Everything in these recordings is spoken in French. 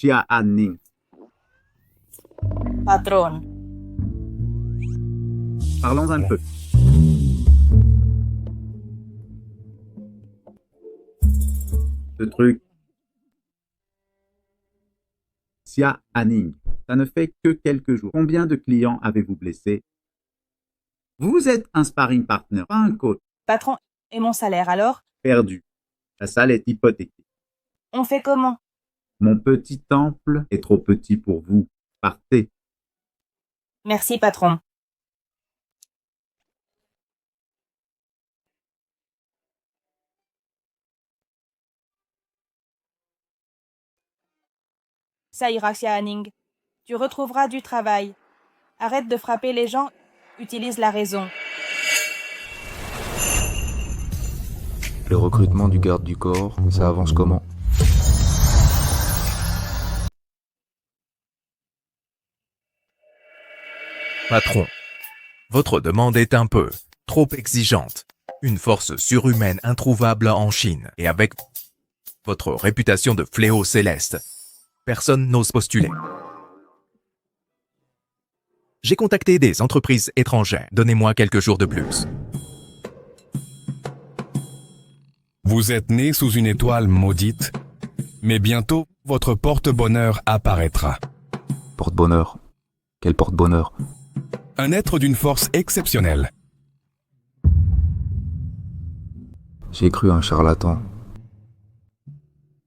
Xia Anning. Patrón. Parlons un peu. Ce truc. Xia Anning, ça ne fait que quelques jours. Combien de clients avez-vous blessé? Vous êtes un sparring partner, pas un coach. Patron, et mon salaire alors? Perdu. La salle est hypothéquée. On fait comment? Mon petit temple est trop petit pour vous. Partez. Merci, patron. Ça ira, Xia Anning. Tu retrouveras du travail. Arrête de frapper les gens. Utilise la raison. Le recrutement du garde du corps, ça avance comment? Patron, votre demande est un peu trop exigeante. Une force surhumaine introuvable en Chine et avec votre réputation de fléau céleste, personne n'ose postuler. J'ai contacté des entreprises étrangères. Donnez-moi quelques jours de plus. Vous êtes né sous une étoile maudite, mais bientôt, votre porte-bonheur apparaîtra. Porte-bonheur. Quel porte-bonheur? Un être d'une force exceptionnelle. J'ai cru un charlatan.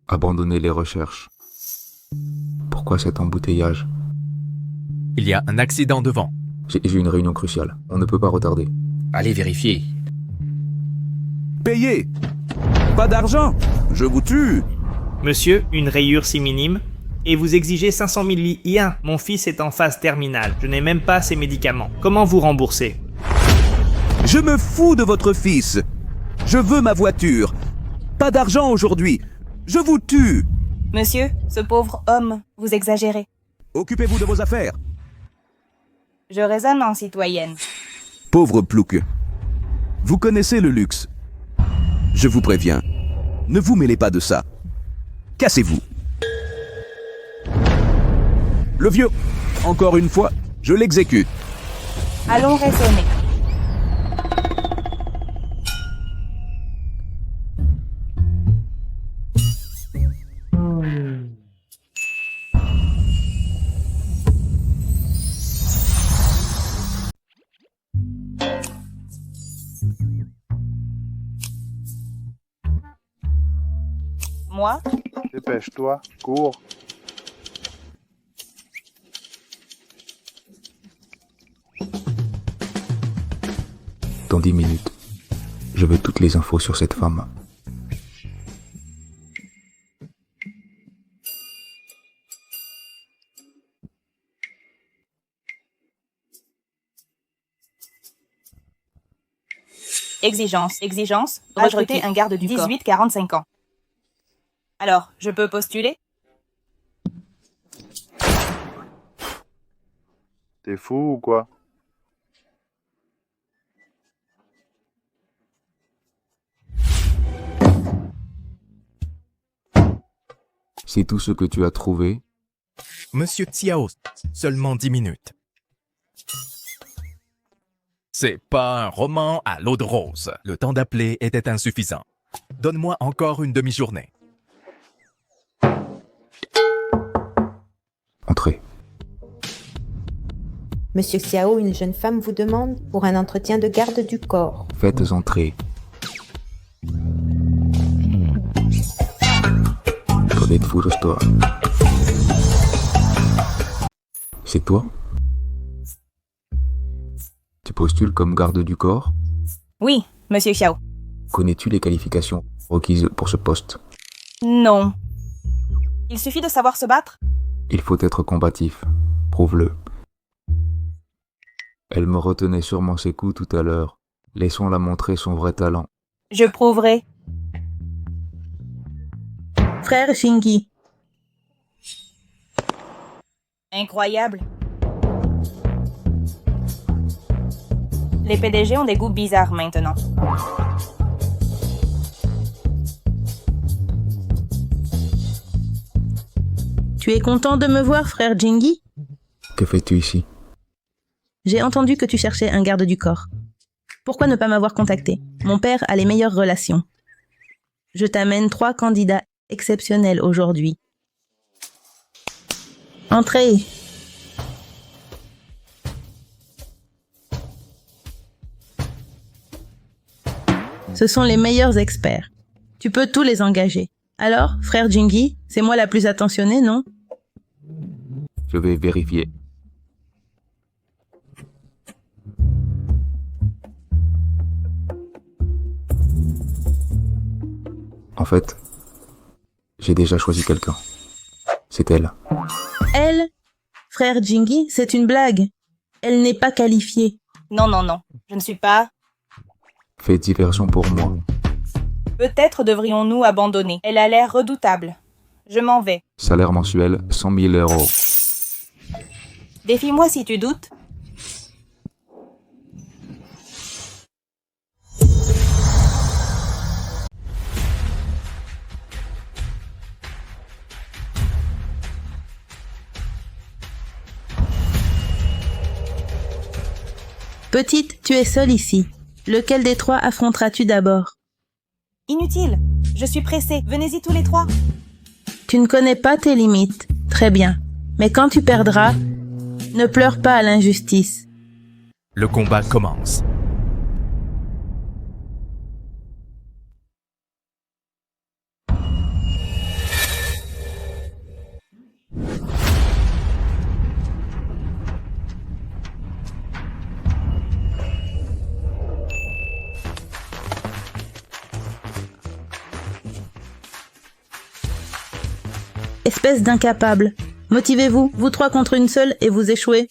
Abandonner les recherches. Pourquoi cet embouteillage? Il y a un accident devant. J'ai une réunion cruciale. On ne peut pas retarder. Allez vérifier. Payez! Pas d'argent! Je vous tue! Monsieur, une rayure si minime. Et vous exigez 500 000 yens. Mon fils est en phase terminale. Je n'ai même pas ses médicaments. Comment vous rembourser? Je me fous de votre fils! Je veux ma voiture! Pas d'argent aujourd'hui! Je vous tue! Monsieur, ce pauvre homme, vous exagérez. Occupez-vous de vos affaires! Je raisonne en citoyenne. Pauvre plouc. Vous connaissez le luxe. Je vous préviens, ne vous mêlez pas de ça. Cassez-vous. Le vieux, encore une fois, je l'exécute. Allons raisonner. Moi? Dépêche-toi, cours. Dans 10 minutes. Je veux toutes les infos sur cette femme. Exigence. Recruter un garde du corps. 18-45 ans. Alors, je peux postuler? T'es fou ou quoi? C'est tout ce que tu as trouvé? Monsieur Xiao, seulement 10 minutes. C'est pas un roman à l'eau de rose. Le temps d'appeler était insuffisant. Donne-moi encore une demi-journée. Entrez. Monsieur Xiao, une jeune femme vous demande pour un entretien de garde du corps. Faites entrer. Toi. C'est toi? Tu postules comme garde du corps? Oui, monsieur Xiao. Connais-tu les qualifications requises pour ce poste? Non. Il suffit de savoir se battre? Il faut être combatif. Prouve-le. Elle me retenait sûrement ses coups tout à l'heure. Laissons-la montrer son vrai talent. Je prouverai. Frère Shingi. Incroyable. Les PDG ont des goûts bizarres maintenant. Tu es content de me voir, frère Jingi? Que fais-tu ici? J'ai entendu que tu cherchais un garde du corps. Pourquoi ne pas m'avoir contacté? Mon père a les meilleures relations. Je t'amène 3 candidats exceptionnels aujourd'hui. Entrez. Ce sont les meilleurs experts. Tu peux tous les engager. Alors, frère Jingi, c'est moi la plus attentionnée, non? Je vais vérifier. En fait, j'ai déjà choisi quelqu'un. C'est elle. Elle? Frère Jingi, c'est une blague. Elle n'est pas qualifiée. Non, non, non. Je ne suis pas... Fais diversion pour moi. Peut-être devrions-nous abandonner. Elle a l'air redoutable. Je m'en vais. Salaire mensuel, 100 000 euros. Défie-moi si tu doutes. Petite, tu es seule ici. Lequel des 3 affronteras-tu d'abord? Inutile. Je suis pressée. Venez-y tous les 3. Tu ne connais pas tes limites. Très bien. Mais quand tu perdras, ne pleure pas à l'injustice. Le combat commence. Espèce d'incapable. Motivez-vous, vous 3 contre une seule et vous échouez.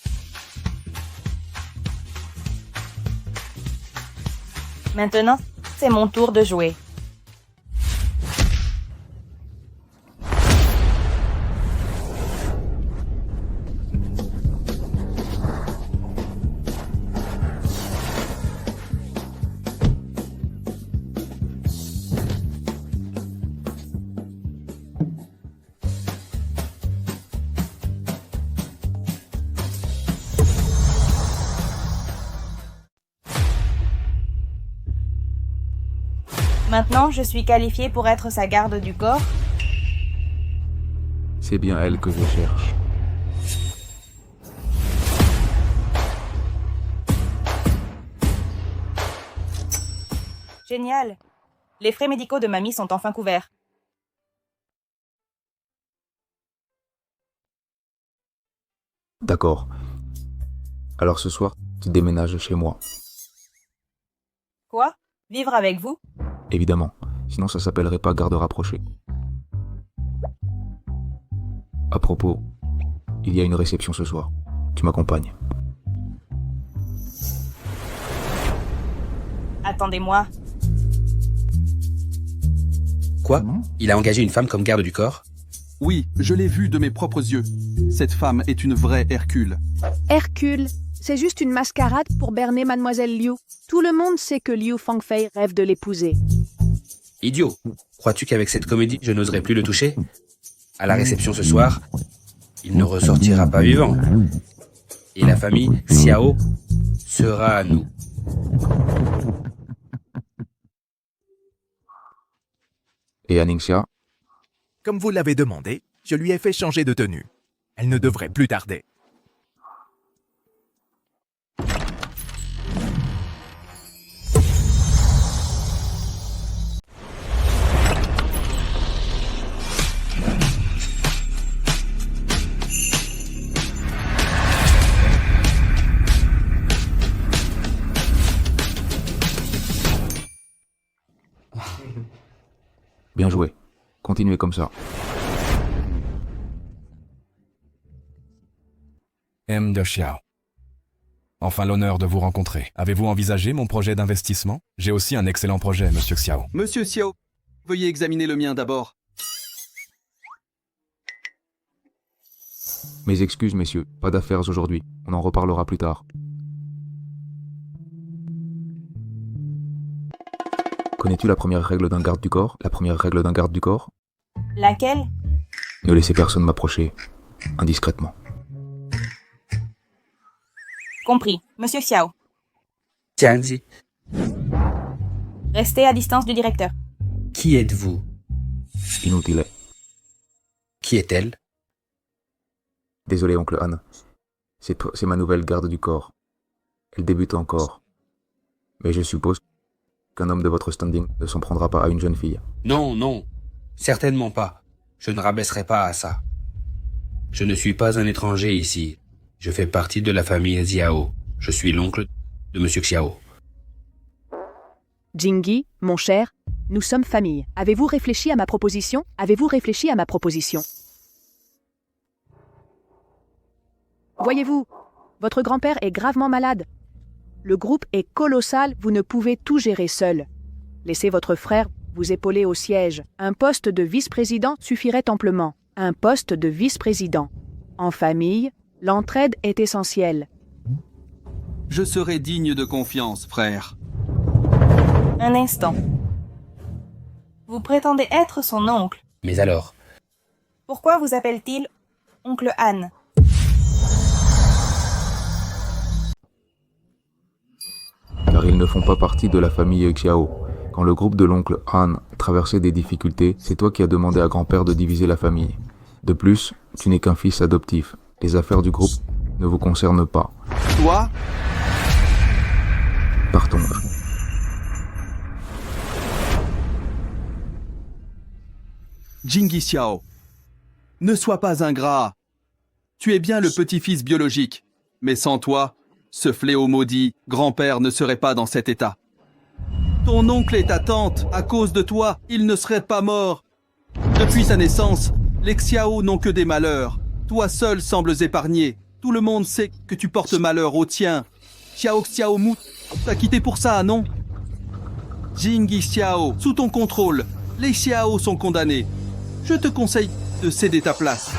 Maintenant, c'est mon tour de jouer. Maintenant, je suis qualifiée pour être sa garde du corps. C'est bien elle que je cherche. Génial. Les frais médicaux de mamie sont enfin couverts. D'accord. Alors ce soir, tu déménages chez moi. Quoi? Vivre avec vous? Évidemment. Sinon ça s'appellerait pas garde rapprochée. À propos, il y a une réception ce soir. Tu m'accompagnes. Attendez-moi. Quoi? Il a engagé une femme comme garde du corps? Oui, je l'ai vue de mes propres yeux. Cette femme est une vraie Hercule. Hercule, c'est juste une mascarade pour berner Mademoiselle Liu. Tout le monde sait que Liu Fangfei rêve de l'épouser. Idiot. Crois-tu qu'avec cette comédie, je n'oserais plus le toucher? À la réception ce soir, il ne ressortira pas vivant. Et la famille Xiao sera à nous. Et Aningsia? Comme vous l'avez demandé, je lui ai fait changer de tenue. Elle ne devrait plus tarder. Bien joué. Continuez comme ça. M. de Xiao. Enfin l'honneur de vous rencontrer. Avez-vous envisagé mon projet d'investissement? J'ai aussi un excellent projet, Monsieur Xiao. Monsieur Xiao, veuillez examiner le mien d'abord. Mes excuses, messieurs. Pas d'affaires aujourd'hui. On en reparlera plus tard. Connais-tu la première règle d'un garde du corps? La première règle d'un garde du corps? Laquelle? Ne laissez personne m'approcher indiscrètement. Compris. Monsieur Xiao, Tianzi, restez à distance du directeur. qui êtes-vous? Inutile. Qui est-elle? Désolé, oncle Han. C'est ma nouvelle garde du corps. Elle débute encore. Mais je suppose qu'un homme de votre standing ne s'en prendra pas à une jeune fille. Non, non, certainement pas. Je ne rabaisserai pas à ça. Je ne suis pas un étranger ici. Je fais partie de la famille Xiao. Je suis l'oncle de Monsieur Xiao. Jingyi, mon cher, nous sommes famille. Avez-vous réfléchi à ma proposition? Avez-vous réfléchi à ma proposition? Voyez-vous, votre grand-père est gravement malade. Le groupe est colossal, vous ne pouvez tout gérer seul. Laissez votre frère vous épauler au siège. Un poste de vice-président suffirait amplement. Un poste de vice-président. En famille, l'entraide est essentielle. Je serai digne de confiance, frère. Un instant. Vous prétendez être son oncle. Mais alors? Pourquoi vous appelle-t-il oncle Han? Car ils ne font pas partie de la famille Xiao. Quand le groupe de l'oncle Han traversait des difficultés, c'est toi qui as demandé à grand-père de diviser la famille. De plus, tu n'es qu'un fils adoptif. Les affaires du groupe ne vous concernent pas. Toi? Partons. Jingyi Xiao, ne sois pas ingrat. Tu es bien le petit-fils biologique, mais sans toi, ce fléau maudit, grand-père ne serait pas dans cet état. Ton oncle et ta tante, à cause de toi, ils ne seraient pas morts. Depuis ta naissance, les Xiao n'ont que des malheurs. Toi seul sembles épargné. Tout le monde sait que tu portes malheur au tien. Xiao Mu t'a quitté pour ça, non? Jingyi Xiao, sous ton contrôle, les Xiao sont condamnés. Je te conseille de céder ta place.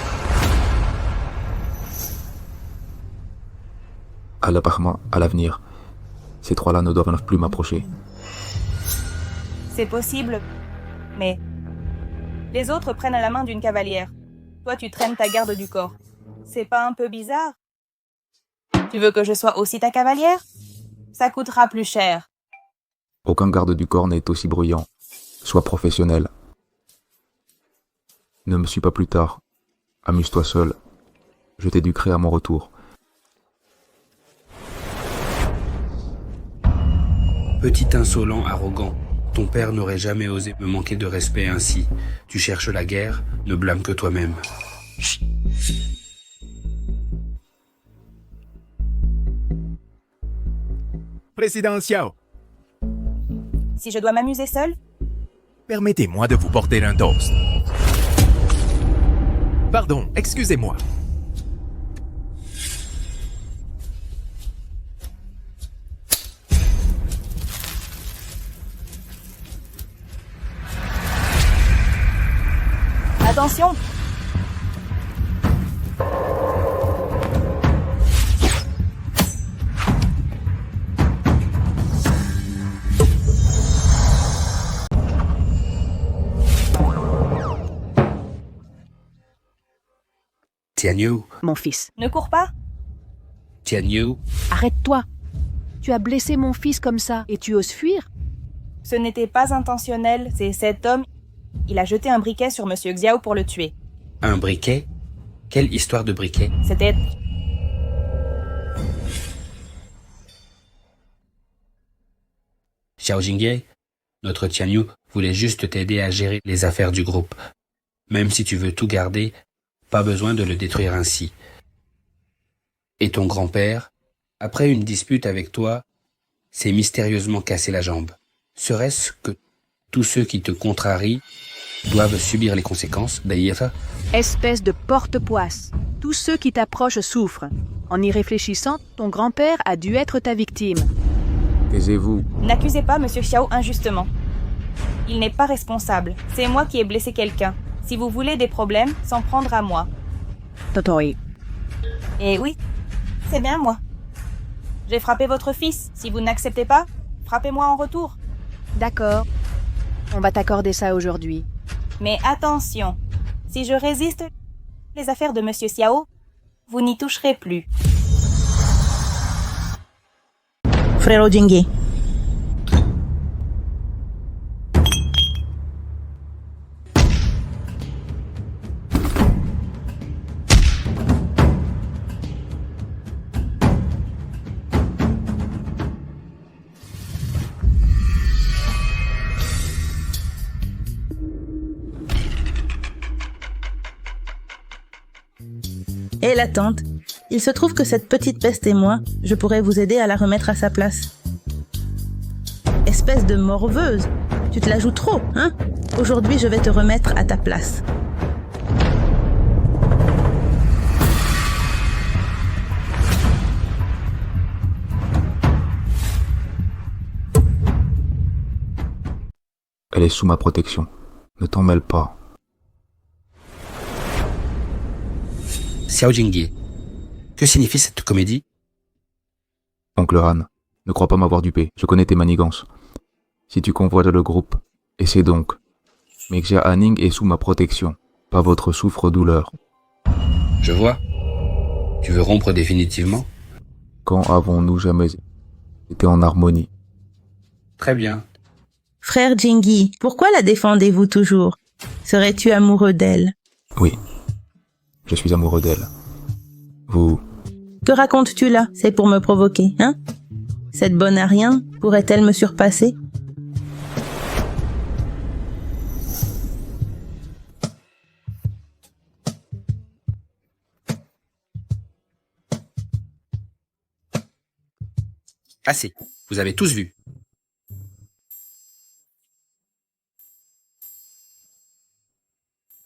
À l'avenir, ces trois-là ne doivent plus m'approcher. C'est possible, mais les autres prennent à la main d'une cavalière. Toi, tu traînes ta garde du corps. C'est pas un peu bizarre? Tu veux que je sois aussi ta cavalière? Ça coûtera plus cher. Aucun garde du corps n'est aussi bruyant. Sois professionnel. Ne me suis pas plus tard. Amuse-toi seul. Je t'éduquerai à mon retour. Petit insolent arrogant, ton père n'aurait jamais osé me manquer de respect ainsi. Tu cherches la guerre, ne blâme que toi-même. Président Xiao, Si je dois m'amuser seule? permettez-moi de vous porter un toast. Pardon, excusez-moi. Attention! Tianyu, Mon fils, Ne cours pas! Tianyu, arrête-toi. Tu as blessé mon fils comme ça et tu oses fuir? Ce n'était pas intentionnel, c'est cet homme. Il a jeté un briquet sur Monsieur Xiao pour le tuer. un briquet? Quelle histoire de briquet? C'était... Xiao Jingye, notre Tianyu voulait juste t'aider à gérer les affaires du groupe. Même si tu veux tout garder, pas besoin de le détruire ainsi. Et ton grand-père, après une dispute avec toi, s'est mystérieusement cassé la jambe. Serait-ce que tous ceux qui te contrarient doivent subir les conséquences, d'ailleurs? Espèce de porte-poisse. Tous ceux qui t'approchent souffrent. En y réfléchissant, ton grand-père a dû être ta victime. Taisez-vous. N'accusez pas Monsieur Xiao injustement. Il n'est pas responsable. C'est moi qui ai blessé quelqu'un. Si vous voulez des problèmes, s'en prendre à moi. Totori. Et oui, c'est bien moi. J'ai frappé votre fils. Si vous n'acceptez pas, frappez-moi en retour. D'accord. On va t'accorder ça aujourd'hui. Mais attention, Si je résiste les affaires de Monsieur Xiao, vous n'y toucherez plus. Frère Jingi. Et la tante, il se trouve que cette petite peste et moi, je pourrais vous aider à la remettre à sa place. Espèce de morveuse, tu te la joues trop, hein? Aujourd'hui, je vais te remettre à ta place. Elle est sous ma protection. Ne t'en mêle pas. Xiao Jingyi, que signifie cette comédie? Oncle Han, ne crois pas m'avoir dupé. Je connais tes manigances. Si tu convoites le groupe, essaie donc. Mais Xia Hanning est sous ma protection, pas votre souffre-douleur. Je vois. Tu veux rompre définitivement? Quand avons-nous jamais été en harmonie? Très bien. Frère Jingi, pourquoi la défendez-vous toujours? Serais-tu amoureux d'elle? Oui, je suis amoureux d'elle. Vous... Que racontes-tu là? C'est pour me provoquer, hein? Cette bonne à rien pourrait-elle me surpasser? Assez. Vous avez tous vu.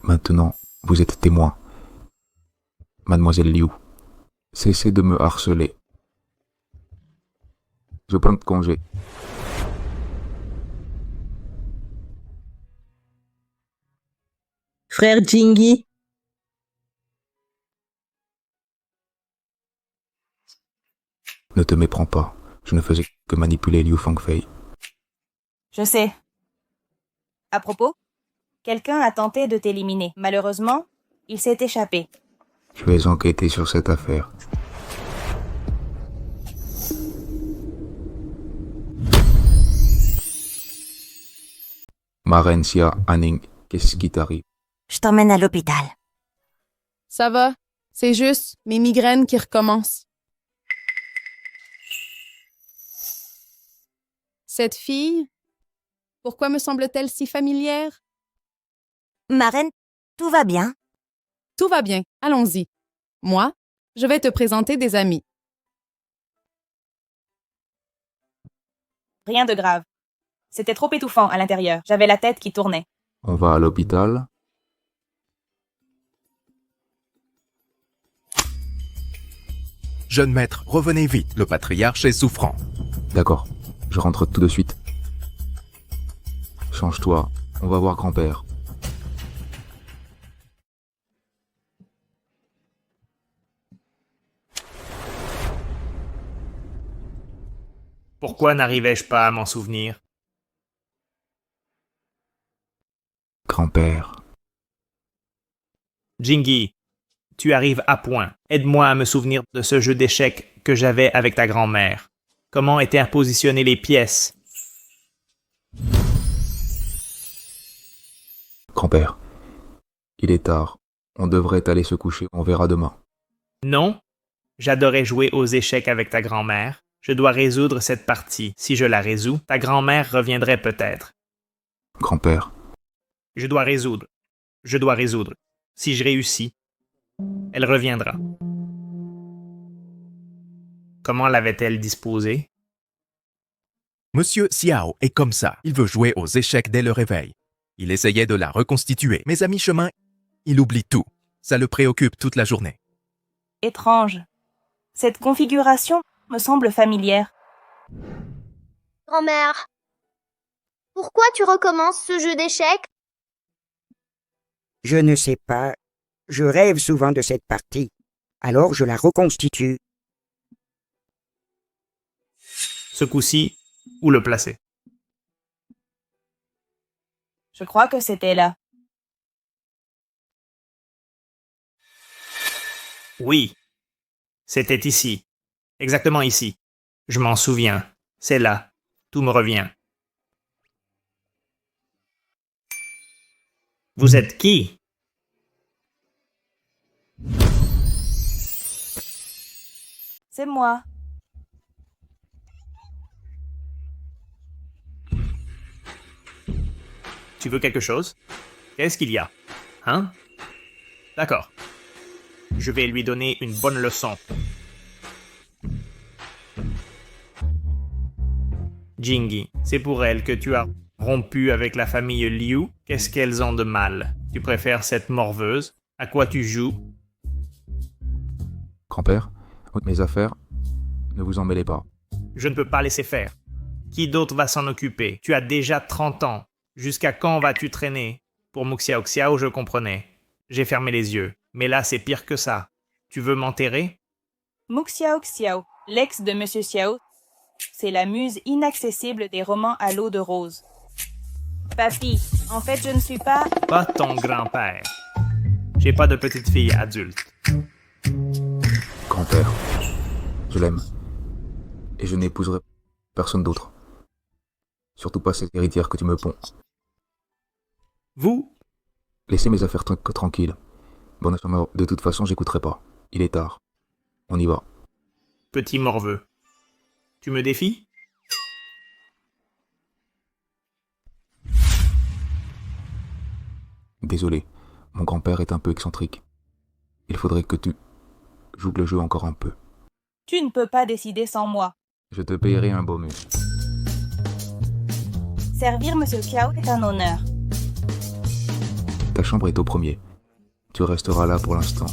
Maintenant, vous êtes témoin. Mademoiselle Liu, cessez de me harceler. Je prends congé. Frère Jingi, Ne te méprends pas. Je ne faisais que manipuler Liu Fangfei. Je sais. À propos, quelqu'un a tenté de t'éliminer. Malheureusement, il s'est échappé. Je vais enquêter sur cette affaire. Ma reine Xia Hanning, qu'est-ce qui t'arrive? Je t'emmène à l'hôpital. Ça va, c'est juste mes migraines qui recommencent. Cette fille, pourquoi me semble-t-elle si familière? Ma reine, tout va bien? Tout va bien, allons-y. Moi, je vais te présenter des amis. Rien de grave. C'était trop étouffant à l'intérieur. J'avais la tête qui tournait. On va à l'hôpital. Jeune maître, revenez vite, le patriarche est souffrant. D'accord, je rentre tout de suite. Change-toi, on va voir grand-père. Pourquoi n'arrivais-je pas à m'en souvenir? Grand-père. Jingi, tu arrives à point. Aide-moi à me souvenir de ce jeu d'échecs que j'avais avec ta grand-mère. Comment étaient positionnées les pièces? Grand-père, il est tard. On devrait aller se coucher, on verra demain. Non, j'adorais jouer aux échecs avec ta grand-mère. Je dois résoudre cette partie. Si je la résous, ta grand-mère reviendrait peut-être. Grand-père. Je dois résoudre. Je dois résoudre. Si je réussis, elle reviendra. Comment l'avait-elle disposée? Monsieur Xiao est comme ça. Il veut jouer aux échecs dès le réveil. Il essayait de la reconstituer, mais à mi-chemin, il oublie tout. Ça le préoccupe toute la journée. Étrange. Cette configuration me semble familière. Grand-mère, pourquoi tu recommences ce jeu d'échecs? Je ne sais pas. Je rêve souvent de cette partie. Alors je la reconstitue. Ce coup-ci, où le placer? Je crois que c'était là. Oui. C'était ici. Exactement ici. Je m'en souviens. C'est là. Tout me revient. Vous êtes qui? C'est moi. Tu veux quelque chose? Qu'est-ce qu'il y a? Hein? D'accord. Je vais lui donner une bonne leçon. Jingy, c'est pour elle que tu as rompu avec la famille Liu. Qu'est-ce qu'elles ont de mal? Tu préfères cette morveuse? À quoi tu joues? Grand-père, mes affaires, ne vous en mêlez pas. Je ne peux pas laisser faire. Qui d'autre va s'en occuper? Tu as déjà 30 ans. Jusqu'à quand vas-tu traîner? Pour Muxiao Xiao, je comprenais. J'ai fermé les yeux. Mais là, c'est pire que ça. Tu veux m'enterrer? Muxiao Xiao, l'ex de Monsieur Xiao, c'est la muse inaccessible des romans à l'eau de rose. Papy, en fait, je ne suis pas... Pas ton grand-père. J'ai pas de petite fille adulte. Grand-père, je l'aime. Et je n'épouserai personne d'autre. Surtout pas cette héritière que tu me ponds. Vous? Laissez mes affaires tranquilles. Bon, de toute façon, j'écouterai pas. Il est tard. On y va. Petit morveux. Tu me défies? Désolé, mon grand-père est un peu excentrique. Il faudrait que tu joues le jeu encore un peu. Tu ne peux pas décider sans moi. Je te payerai un bonus. Servir Monsieur Xiao est un honneur. Ta chambre est au premier. Tu resteras là pour l'instant.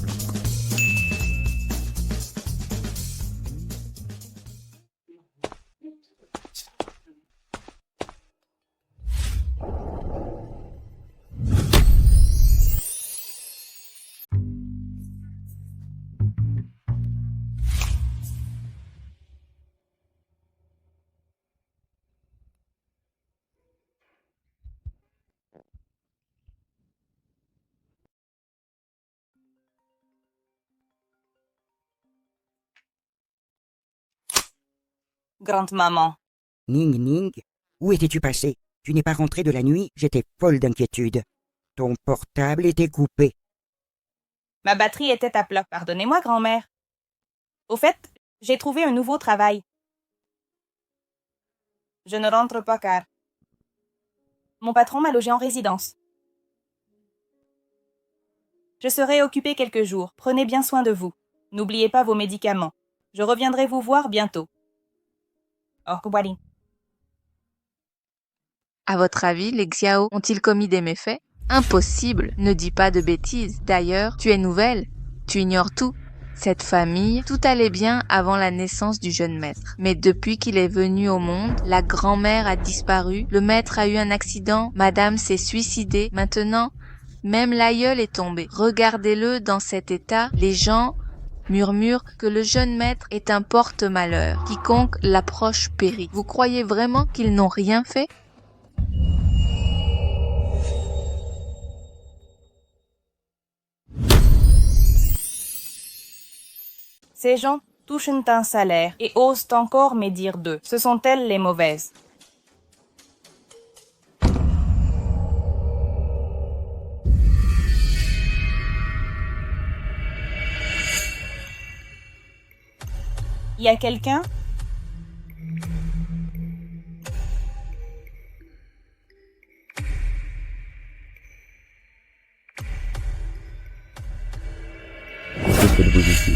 Grande-maman. Ning Ning, où étais-tu passé? Tu n'es pas rentré de la nuit? J'étais folle d'inquiétude. Ton portable était coupé. Ma batterie était à plat. Pardonnez-moi, grand-mère. Au fait, j'ai trouvé un nouveau travail. Je ne rentre pas car mon patron m'a logé en résidence. Je serai occupée quelques jours. Prenez bien soin de vous. N'oubliez pas vos médicaments. Je reviendrai vous voir bientôt. Au revoir. À votre avis, les Xiao ont-ils commis des méfaits? Impossible, ne dis pas de bêtises. D'ailleurs, tu es nouvelle, tu ignores tout. Cette famille, tout allait bien avant la naissance du jeune maître. Mais depuis qu'il est venu au monde, la grand-mère a disparu, le maître a eu un accident, madame s'est suicidée. Maintenant, même l'aïeul est tombé. Regardez-le dans cet état, les gens murmure que le jeune maître est un porte-malheur. Quiconque l'approche périt. Vous croyez vraiment qu'ils n'ont rien fait? Ces gens touchent un salaire et osent encore médire d'eux. Ce sont elles les mauvaises. Y a quelqu'un? Que faites-vous ici?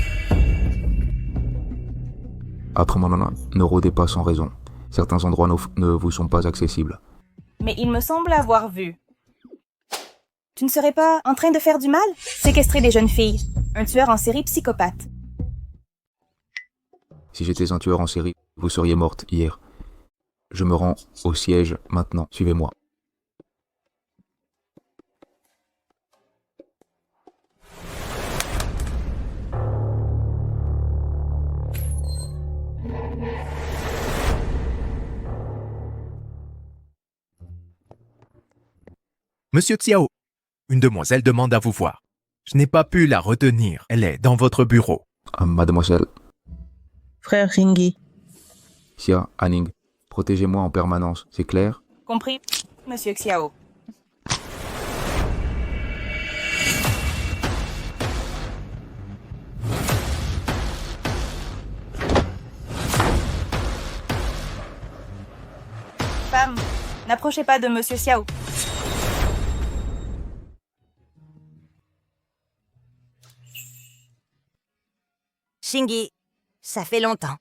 Autrement, ne rôdez pas sans raison. Certains endroits ne vous sont pas accessibles. Mais il me semble avoir vu. Tu ne serais pas en train de faire du mal? Séquestrer des jeunes filles. Un tueur en série psychopathe. Si j'étais un tueur en série, vous seriez morte hier. Je me rends au siège maintenant. Suivez-moi. Monsieur Xiao, une demoiselle demande à vous voir. Je n'ai pas pu la retenir. Elle est dans votre bureau. Mademoiselle, Frère Ringi, Xia, Anning, protégez-moi en permanence, c'est clair? Compris, Monsieur Xiao. Femme, n'approchez pas de Monsieur Xiao. Shingi, ça fait longtemps.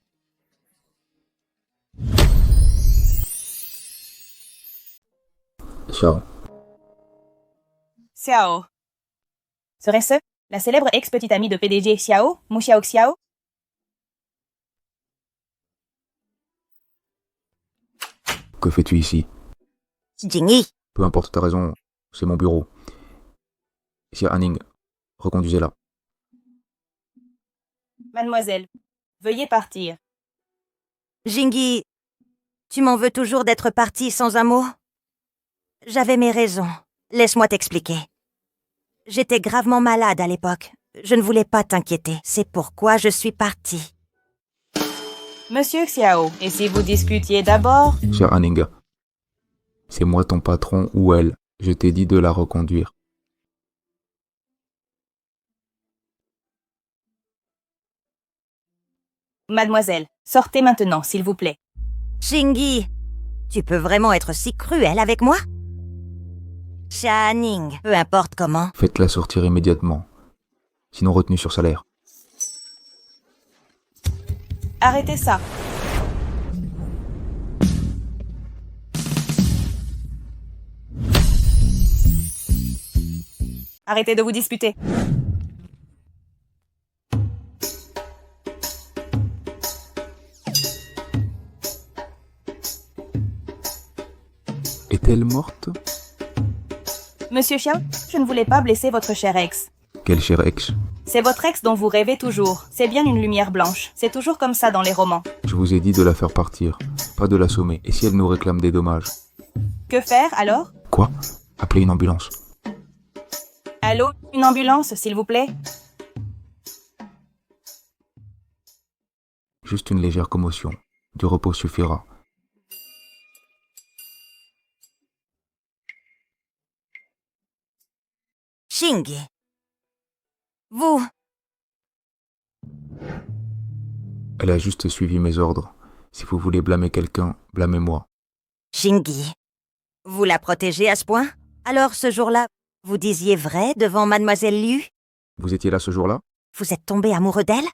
Xiao, Xiao. Serait-ce la célèbre ex-petite amie de PDG Xiao, Mu Xiao Xiao? que fais-tu ici? Jingi, Peu importe ta raison, c'est mon bureau. Xia, Anning, reconduisez-la. Mademoiselle, veuillez partir. Jingi, tu m'en veux toujours d'être partie sans un mot? J'avais mes raisons. Laisse-moi t'expliquer. J'étais gravement malade à l'époque. Je ne voulais pas t'inquiéter. C'est pourquoi je suis partie. Monsieur Xiao, et si vous discutiez d'abord? Xia, Anning, c'est moi ton patron ou elle. Je t'ai dit de la reconduire. Mademoiselle, sortez maintenant, s'il vous plaît. Shingi, tu peux vraiment être si cruel avec moi? Shining, peu importe comment. Faites-la sortir immédiatement. Sinon retenue sur salaire. Arrêtez ça. Arrêtez de vous disputer. Est-elle morte? Monsieur Xiao, je ne voulais pas blesser votre cher ex. Quel cher ex? C'est votre ex dont vous rêvez toujours. C'est bien une lumière blanche. C'est toujours comme ça dans les romans. Je vous ai dit de la faire partir, pas de l'assommer. Et si elle nous réclame des dommages? Que faire alors? Quoi? Appelez une ambulance. Allô? Une ambulance, s'il vous plaît? Juste une légère commotion. Du repos suffira. Shingi. Vous. Elle a juste suivi mes ordres. Si vous voulez blâmer quelqu'un, blâmez-moi. Shingi. Vous la protégez à ce point? Alors ce jour-là, vous disiez vrai devant Mademoiselle Liu? Vous étiez là ce jour-là? Vous êtes tombé amoureux d'elle?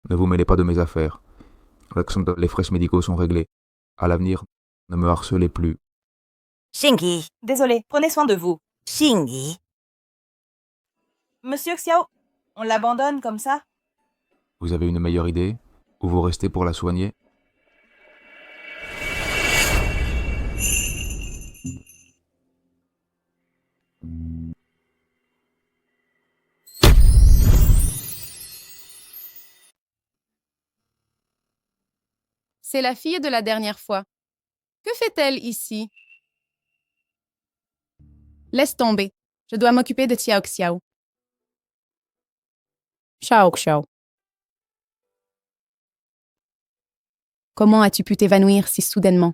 Ne vous mêlez pas de mes affaires. Alexandre, les frais médicaux sont réglés. À l'avenir, ne me harcelez plus. Shingi. Désolé, prenez soin de vous. Shingi. Monsieur Xiao, on l'abandonne comme ça? Vous avez une meilleure idée? Ou vous restez pour la soigner? C'est la fille de la dernière fois. Que fait-elle ici? Laisse tomber. Je dois m'occuper de Xiao Xiao. Xiao Xiao. Comment as-tu pu t'évanouir si soudainement?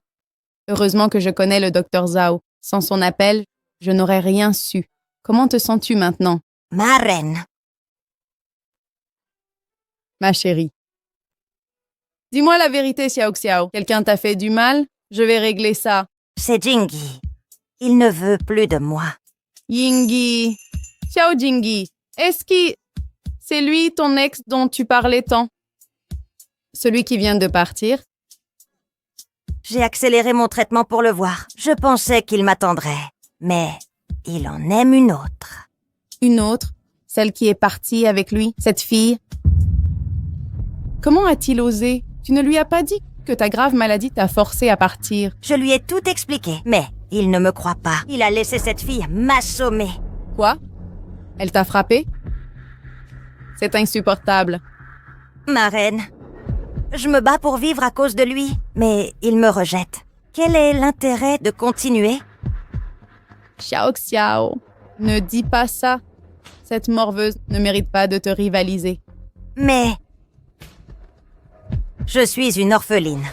Heureusement que je connais le docteur Zhao. Sans son appel, je n'aurais rien su. Comment te sens-tu maintenant? Ma reine. Ma chérie. Dis-moi la vérité, Xiao Xiao. Quelqu'un t'a fait du mal? Je vais régler ça. C'est Jingi. Il ne veut plus de moi. Yingi. Xiao Jingi. Est-ce que c'est lui ton ex dont tu parlais tant? Celui qui vient de partir? J'ai accéléré mon traitement pour le voir. Je pensais qu'il m'attendrait. Mais il en aime une autre. Une autre? Celle qui est partie avec lui? Cette fille? Comment a-t-il osé? Tu ne lui as pas dit que ta grave maladie t'a forcé à partir? Je lui ai tout expliqué, mais il ne me croit pas. Il a laissé cette fille m'assommer. Quoi? Elle t'a frappé? C'est insupportable. Ma reine, je me bats pour vivre à cause de lui, mais il me rejette. Quel est l'intérêt de continuer? Xiao Xiao, Ne dis pas ça. Cette morveuse ne mérite pas de te rivaliser. Mais... je suis une orpheline.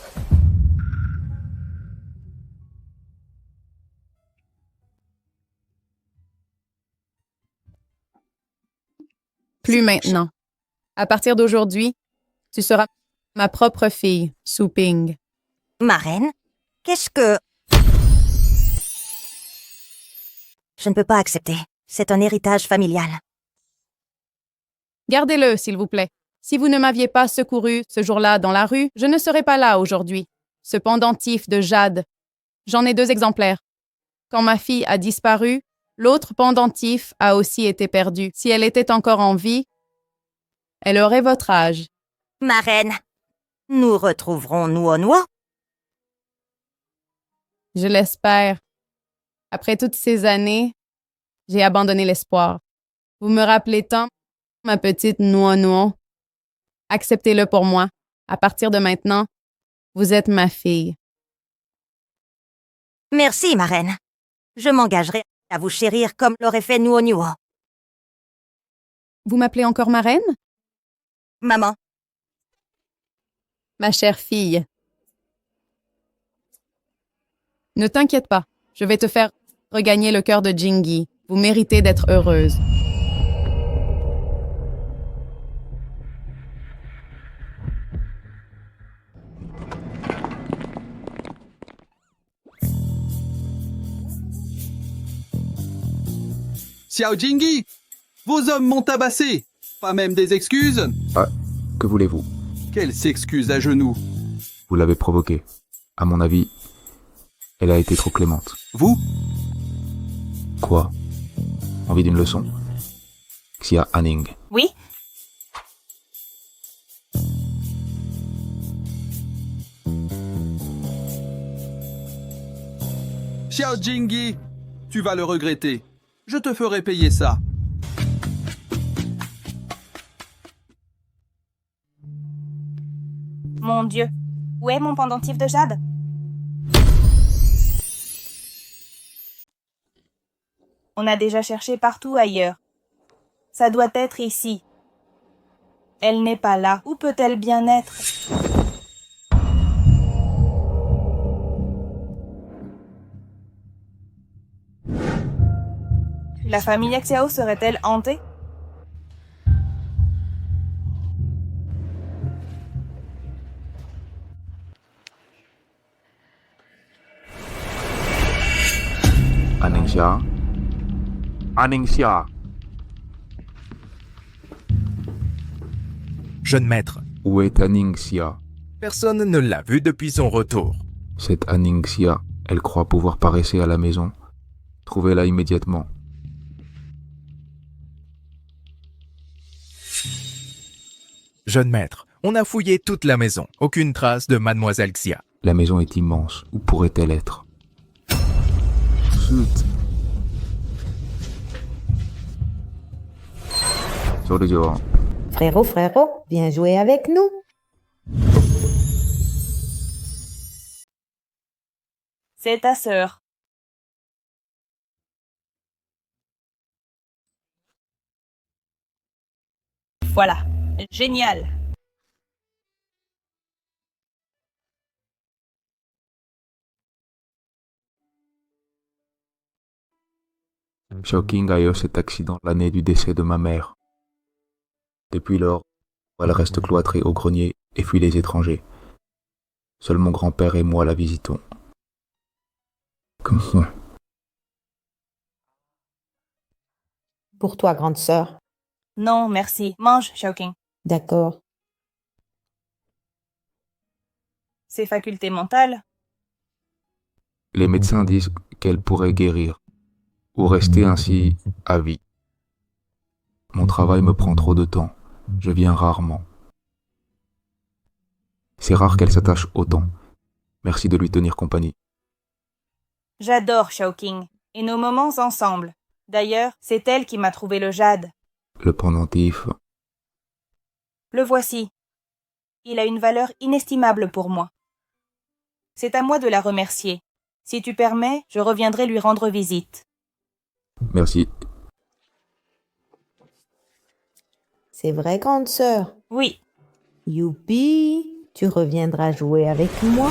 Plus maintenant. À partir d'aujourd'hui, tu seras ma propre fille, Su Ping. Marraine, qu'est-ce que... Je ne peux pas accepter. C'est un héritage familial. Gardez-le, s'il vous plaît. Si vous ne m'aviez pas secouru ce jour-là dans la rue, je ne serais pas là aujourd'hui. Ce pendentif de jade. J'en ai 2 exemplaires. Quand ma fille a disparu, l'autre pendentif a aussi été perdu. Si elle était encore en vie, elle aurait votre âge. Marraine, nous retrouverons Nuo. Je l'espère. Après toutes ces années, j'ai abandonné l'espoir. Vous me rappelez tant, ma petite Nuo. Acceptez-le pour moi. À partir de maintenant, vous êtes ma fille. Merci, marraine. Je m'engagerai à vous chérir comme l'aurait fait Nuo. Vous m'appelez encore ma reine? Maman. Ma chère fille. Ne t'inquiète pas, je vais te faire regagner le cœur de Jingi. Vous méritez d'être heureuse. Xiao Jingi, vos hommes m'ont tabassé. Pas même des excuses? Ah, que voulez-vous? Quelle s'excuse à genoux? Vous l'avez provoquée. À mon avis, elle a été trop clémente. Vous? Quoi? Envie d'une leçon? Xia Anning. Oui? Xiao Jingi, tu vas le regretter. Je te ferai payer ça. Mon Dieu, où est mon pendentif de jade? On a déjà cherché partout ailleurs. Ça doit être ici. Elle n'est pas là. Où peut-elle bien être? La famille Xiao serait-elle hantée? Anningsia. Anningsia. Jeune maître, Où est Anningsia? personne ne l'a vue depuis son retour. Cette Anningsia, elle croit pouvoir paresser à la maison. Trouvez-la immédiatement. Jeune maître, on a fouillé toute la maison. Aucune trace de Mademoiselle Xia. La maison est immense. Où pourrait-elle être? Chut. Sur le dehors. Frérot, viens jouer avec nous. C'est ta sœur. Voilà. Génial. Xiaoqing a eu cet accident l'année du décès de ma mère. Depuis lors, elle reste cloîtrée au grenier et fuit les étrangers. Seul mon grand-père et moi la visitons. Comme ça. Pour toi, grande sœur. Non, merci. Mange, Xiaoqing. D'accord. Ses facultés mentales? Les médecins disent qu'elle pourrait guérir, ou rester ainsi à vie. Mon travail me prend trop de temps. Je viens rarement. C'est rare qu'elle s'attache autant. Merci de lui tenir compagnie. J'adore Xiaoqing et nos moments ensemble. D'ailleurs, c'est elle qui m'a trouvé le jade. Le pendentif. Le voici. Il a une valeur inestimable pour moi. C'est à moi de la remercier. Si tu permets, je reviendrai lui rendre visite. Merci. C'est vrai, grande sœur? Oui. Youpi! Tu reviendras jouer avec moi?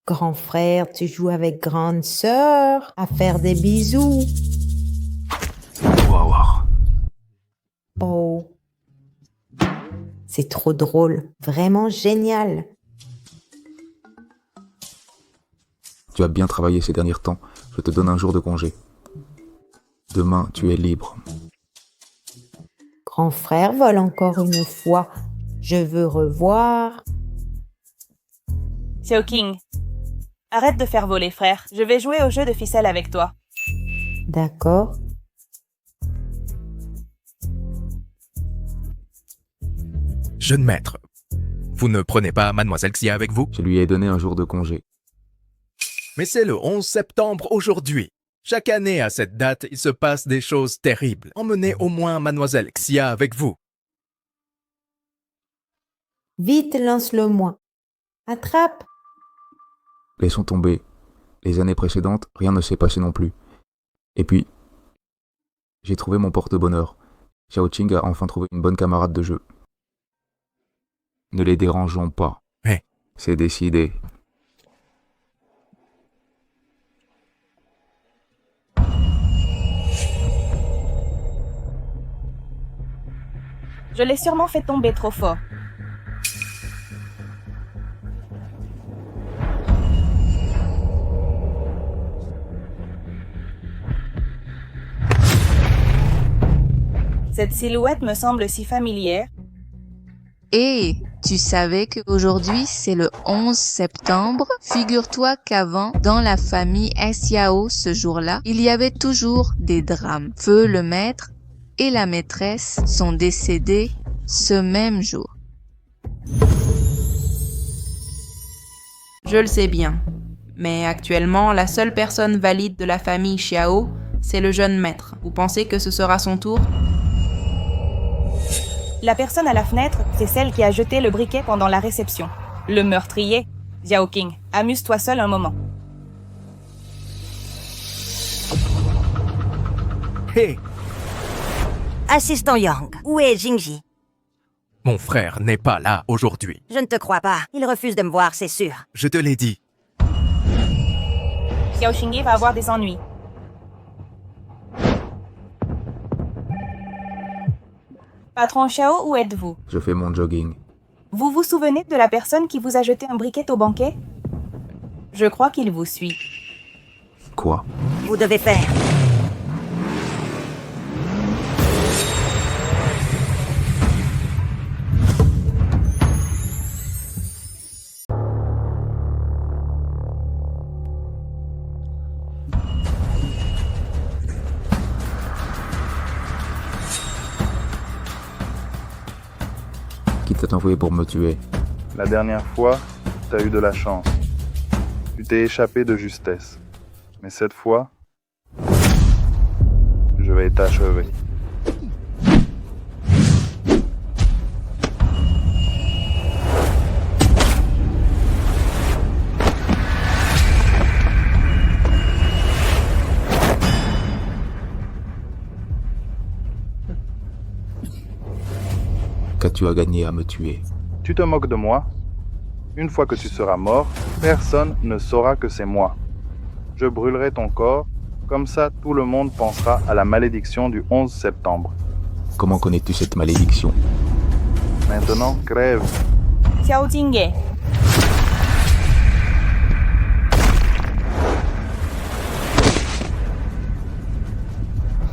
Grand frère, tu joues avec grande sœur à faire des bisous. Wow. Oh. C'est trop drôle, vraiment génial. Tu as bien travaillé ces derniers temps. Je te donne un jour de congé. Demain, tu es libre. Grand frère vole encore une fois. Je veux revoir. Xiao King, arrête de faire voler, frère. Je vais jouer au jeu de ficelle avec toi. D'accord. Jeune maître, vous ne prenez pas Mademoiselle Xia avec vous? Je lui ai donné un jour de congé. Mais c'est le 11 septembre aujourd'hui. Chaque année à cette date, il se passe des choses terribles. Emmenez au moins Mademoiselle Xia avec vous. Vite, lance-le-moi. Attrape. Laissons tomber. Les années précédentes, rien ne s'est passé non plus. Et puis, j'ai trouvé mon porte-bonheur. Xiao Qing a enfin trouvé une bonne camarade de jeu. Ne les dérangeons pas. Ouais. C'est décidé. Je l'ai sûrement fait tomber trop fort. Cette silhouette me semble si familière. Et tu savais qu'aujourd'hui c'est le 11 septembre? Figure-toi qu'avant, dans la famille Xiao ce jour-là, il y avait toujours des drames. Feu le maître et la maîtresse sont décédés ce même jour. Je le sais bien. Mais actuellement, la seule personne valide de la famille Xiao, c'est le jeune maître. Vous pensez que ce sera son tour? La personne à la fenêtre, c'est celle qui a jeté le briquet pendant la réception. Le meurtrier, Xiao King. Amuse-toi seul un moment. Hé, Assistant Yang, où est Jingji? mon frère n'est pas là aujourd'hui. Je ne te crois pas. Il refuse de me voir, c'est sûr. Je te l'ai dit. Xiao Xingyi va avoir des ennuis. Patron Xiao, où êtes-vous? Je fais mon jogging. Vous vous souvenez de la personne qui vous a jeté un briquet au banquet? Je crois qu'il vous suit. Quoi? Vous devez faire. Qui t'a envoyé pour me tuer? La dernière fois, t'as eu de la chance. Tu t'es échappé de justesse. Mais cette fois, je vais t'achever. Qu'as-tu à gagner à me tuer? Tu te moques de moi? Une fois que tu seras mort, personne ne saura que c'est moi. Je brûlerai ton corps, comme ça tout le monde pensera à la malédiction du 11 septembre. Comment connais-tu cette malédiction? Maintenant, crève. Xiao Jingye.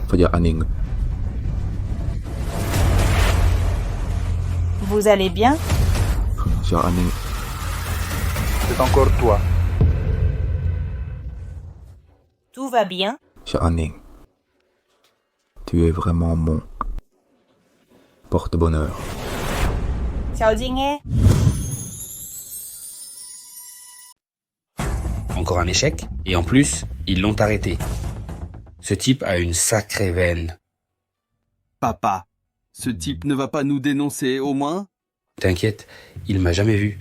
Faut dire Anning. Vous allez bien? Cher Anning. C'est encore toi. Tout va bien? Cher Anning. Tu es vraiment mon porte-bonheur. Xiao Jingye. En encore un échec, et en plus, ils l'ont arrêté. Ce type a une sacrée veine. Papa, ce type ne va pas nous dénoncer, au moins? T'inquiète, il m'a jamais vu.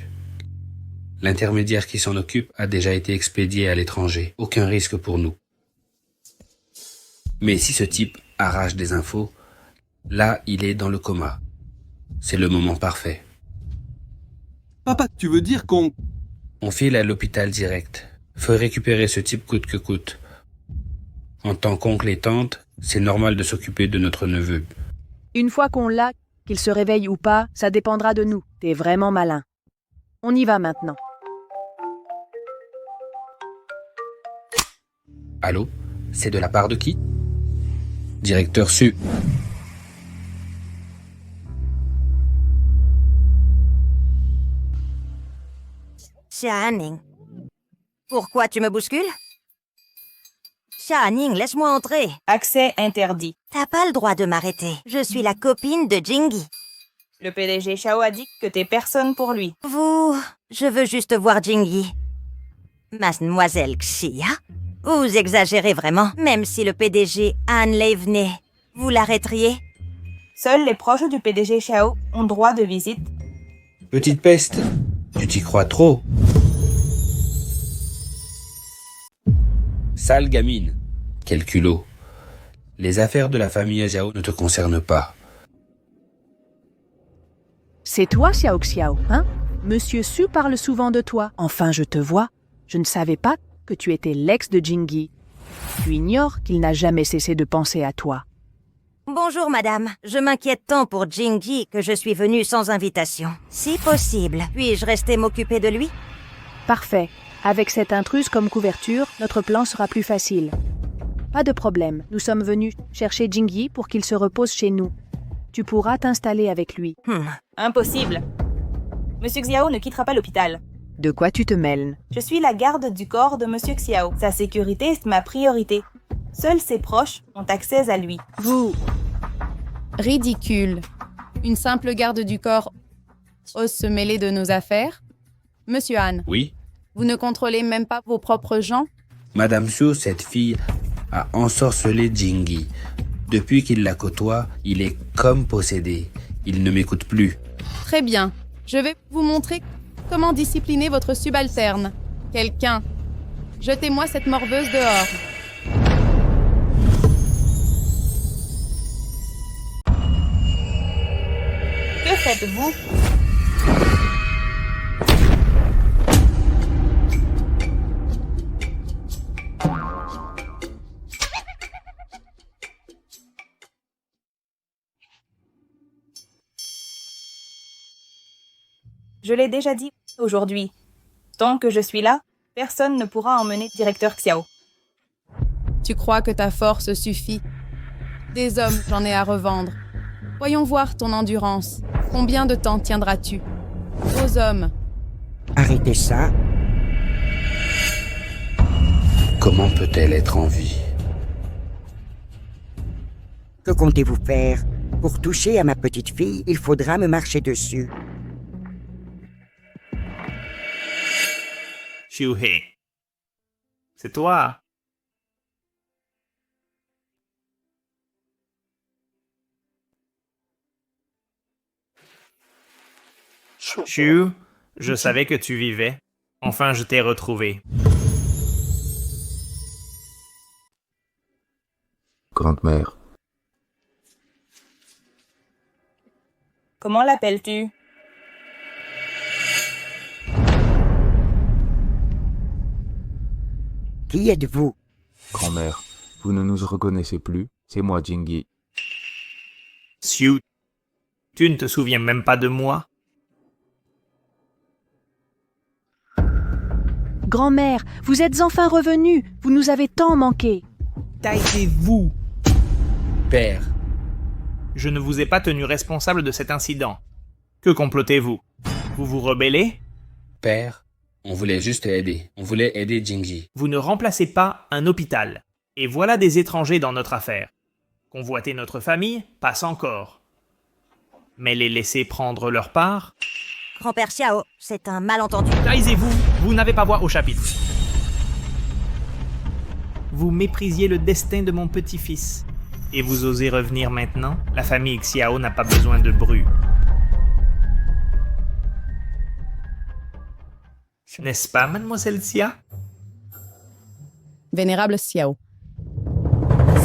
L'intermédiaire qui s'en occupe a déjà été expédié à l'étranger. Aucun risque pour nous. Mais si ce type arrache des infos, là, il est dans le coma. C'est le moment parfait. Papa, tu veux dire qu'on... On file à l'hôpital direct. Faut récupérer ce type coûte que coûte. En tant qu'oncle et tante, c'est normal de s'occuper de notre neveu. Une fois qu'on l'a, qu'il se réveille ou pas, ça dépendra de nous. T'es vraiment malin. On y va maintenant. Allô? C'est de la part de qui? Directeur Su. Xianing. Pourquoi tu me bouscules? Xianing, laisse-moi entrer. Accès interdit. T'as pas le droit de m'arrêter. Je suis la copine de Jingy. Le PDG Xiao a dit que t'es personne pour lui. Je veux juste voir Jingy. Mademoiselle Xia, vous exagérez vraiment. Même si le PDG Han Lei venait, vous l'arrêteriez? Seuls les proches du PDG Xiao ont droit de visite. Petite peste, tu t'y crois trop. Sale gamine. Quel culot. Les affaires de la famille Xiao ne te concernent pas. C'est toi, Xiao Xiao, hein? Monsieur Su parle souvent de toi. Enfin, je te vois. Je ne savais pas que tu étais l'ex de Jingy. Tu ignores qu'il n'a jamais cessé de penser à toi. Bonjour, madame. Je m'inquiète tant pour Jingy que je suis venue sans invitation. Si possible, puis-je rester m'occuper de lui? Parfait. Avec cette intruse comme couverture, notre plan sera plus facile. Pas de problème. Nous sommes venus chercher Jingy pour qu'il se repose chez nous. Tu pourras t'installer avec lui. Impossible. Monsieur Xiao ne quittera pas l'hôpital. De quoi tu te mêles? Je suis la garde du corps de Monsieur Xiao. Sa sécurité est ma priorité. Seuls ses proches ont accès à lui. Vous... Ridicule. Une simple garde du corps ose se mêler de nos affaires? Monsieur Han. Oui? Vous ne contrôlez même pas vos propres gens? Madame Su, cette fille, a ensorcelé Jingy. Depuis qu'il la côtoie, il est comme possédé. Il ne m'écoute plus. Très bien. Je vais vous montrer comment discipliner votre subalterne. Quelqu'un. Jetez-moi cette morveuse dehors. Que faites-vous? Je l'ai déjà dit aujourd'hui. Tant que je suis là, personne ne pourra emmener directeur Xiao. Tu crois que ta force suffit? Des hommes, j'en ai à revendre. Voyons voir ton endurance. Combien de temps tiendras-tu? Aux hommes. Arrêtez ça. Comment peut-elle être en vie? Que comptez-vous faire? Pour toucher à ma petite fille, il faudra me marcher dessus. Xiu-He. C'est toi. Xiu, je savais que tu vivais. Enfin, je t'ai retrouvé. Grande-mère. Comment l'appelles-tu? Qui êtes-vous? Grand-mère, vous ne nous reconnaissez plus? C'est moi, Jingy. Xiu, tu ne te souviens même pas de moi? Grand-mère, vous êtes enfin revenue. Vous nous avez tant manqué. Taisez-vous. Père. Je ne vous ai pas tenu responsable de cet incident. Que complotez-vous? Vous vous rebellez? Père, on voulait juste aider. On voulait aider Jingy. Vous ne remplacez pas un hôpital. Et voilà des étrangers dans notre affaire. Convoiter notre famille passe encore. Mais les laisser prendre leur part? Grand-père Xiao, c'est un malentendu. Taisez-vous, vous n'avez pas voix au chapitre. Vous méprisiez le destin de mon petit-fils. Et vous osez revenir maintenant? La famille Xiao n'a pas besoin de bru. N'est-ce pas, mademoiselle Xia? Vénérable Xiao.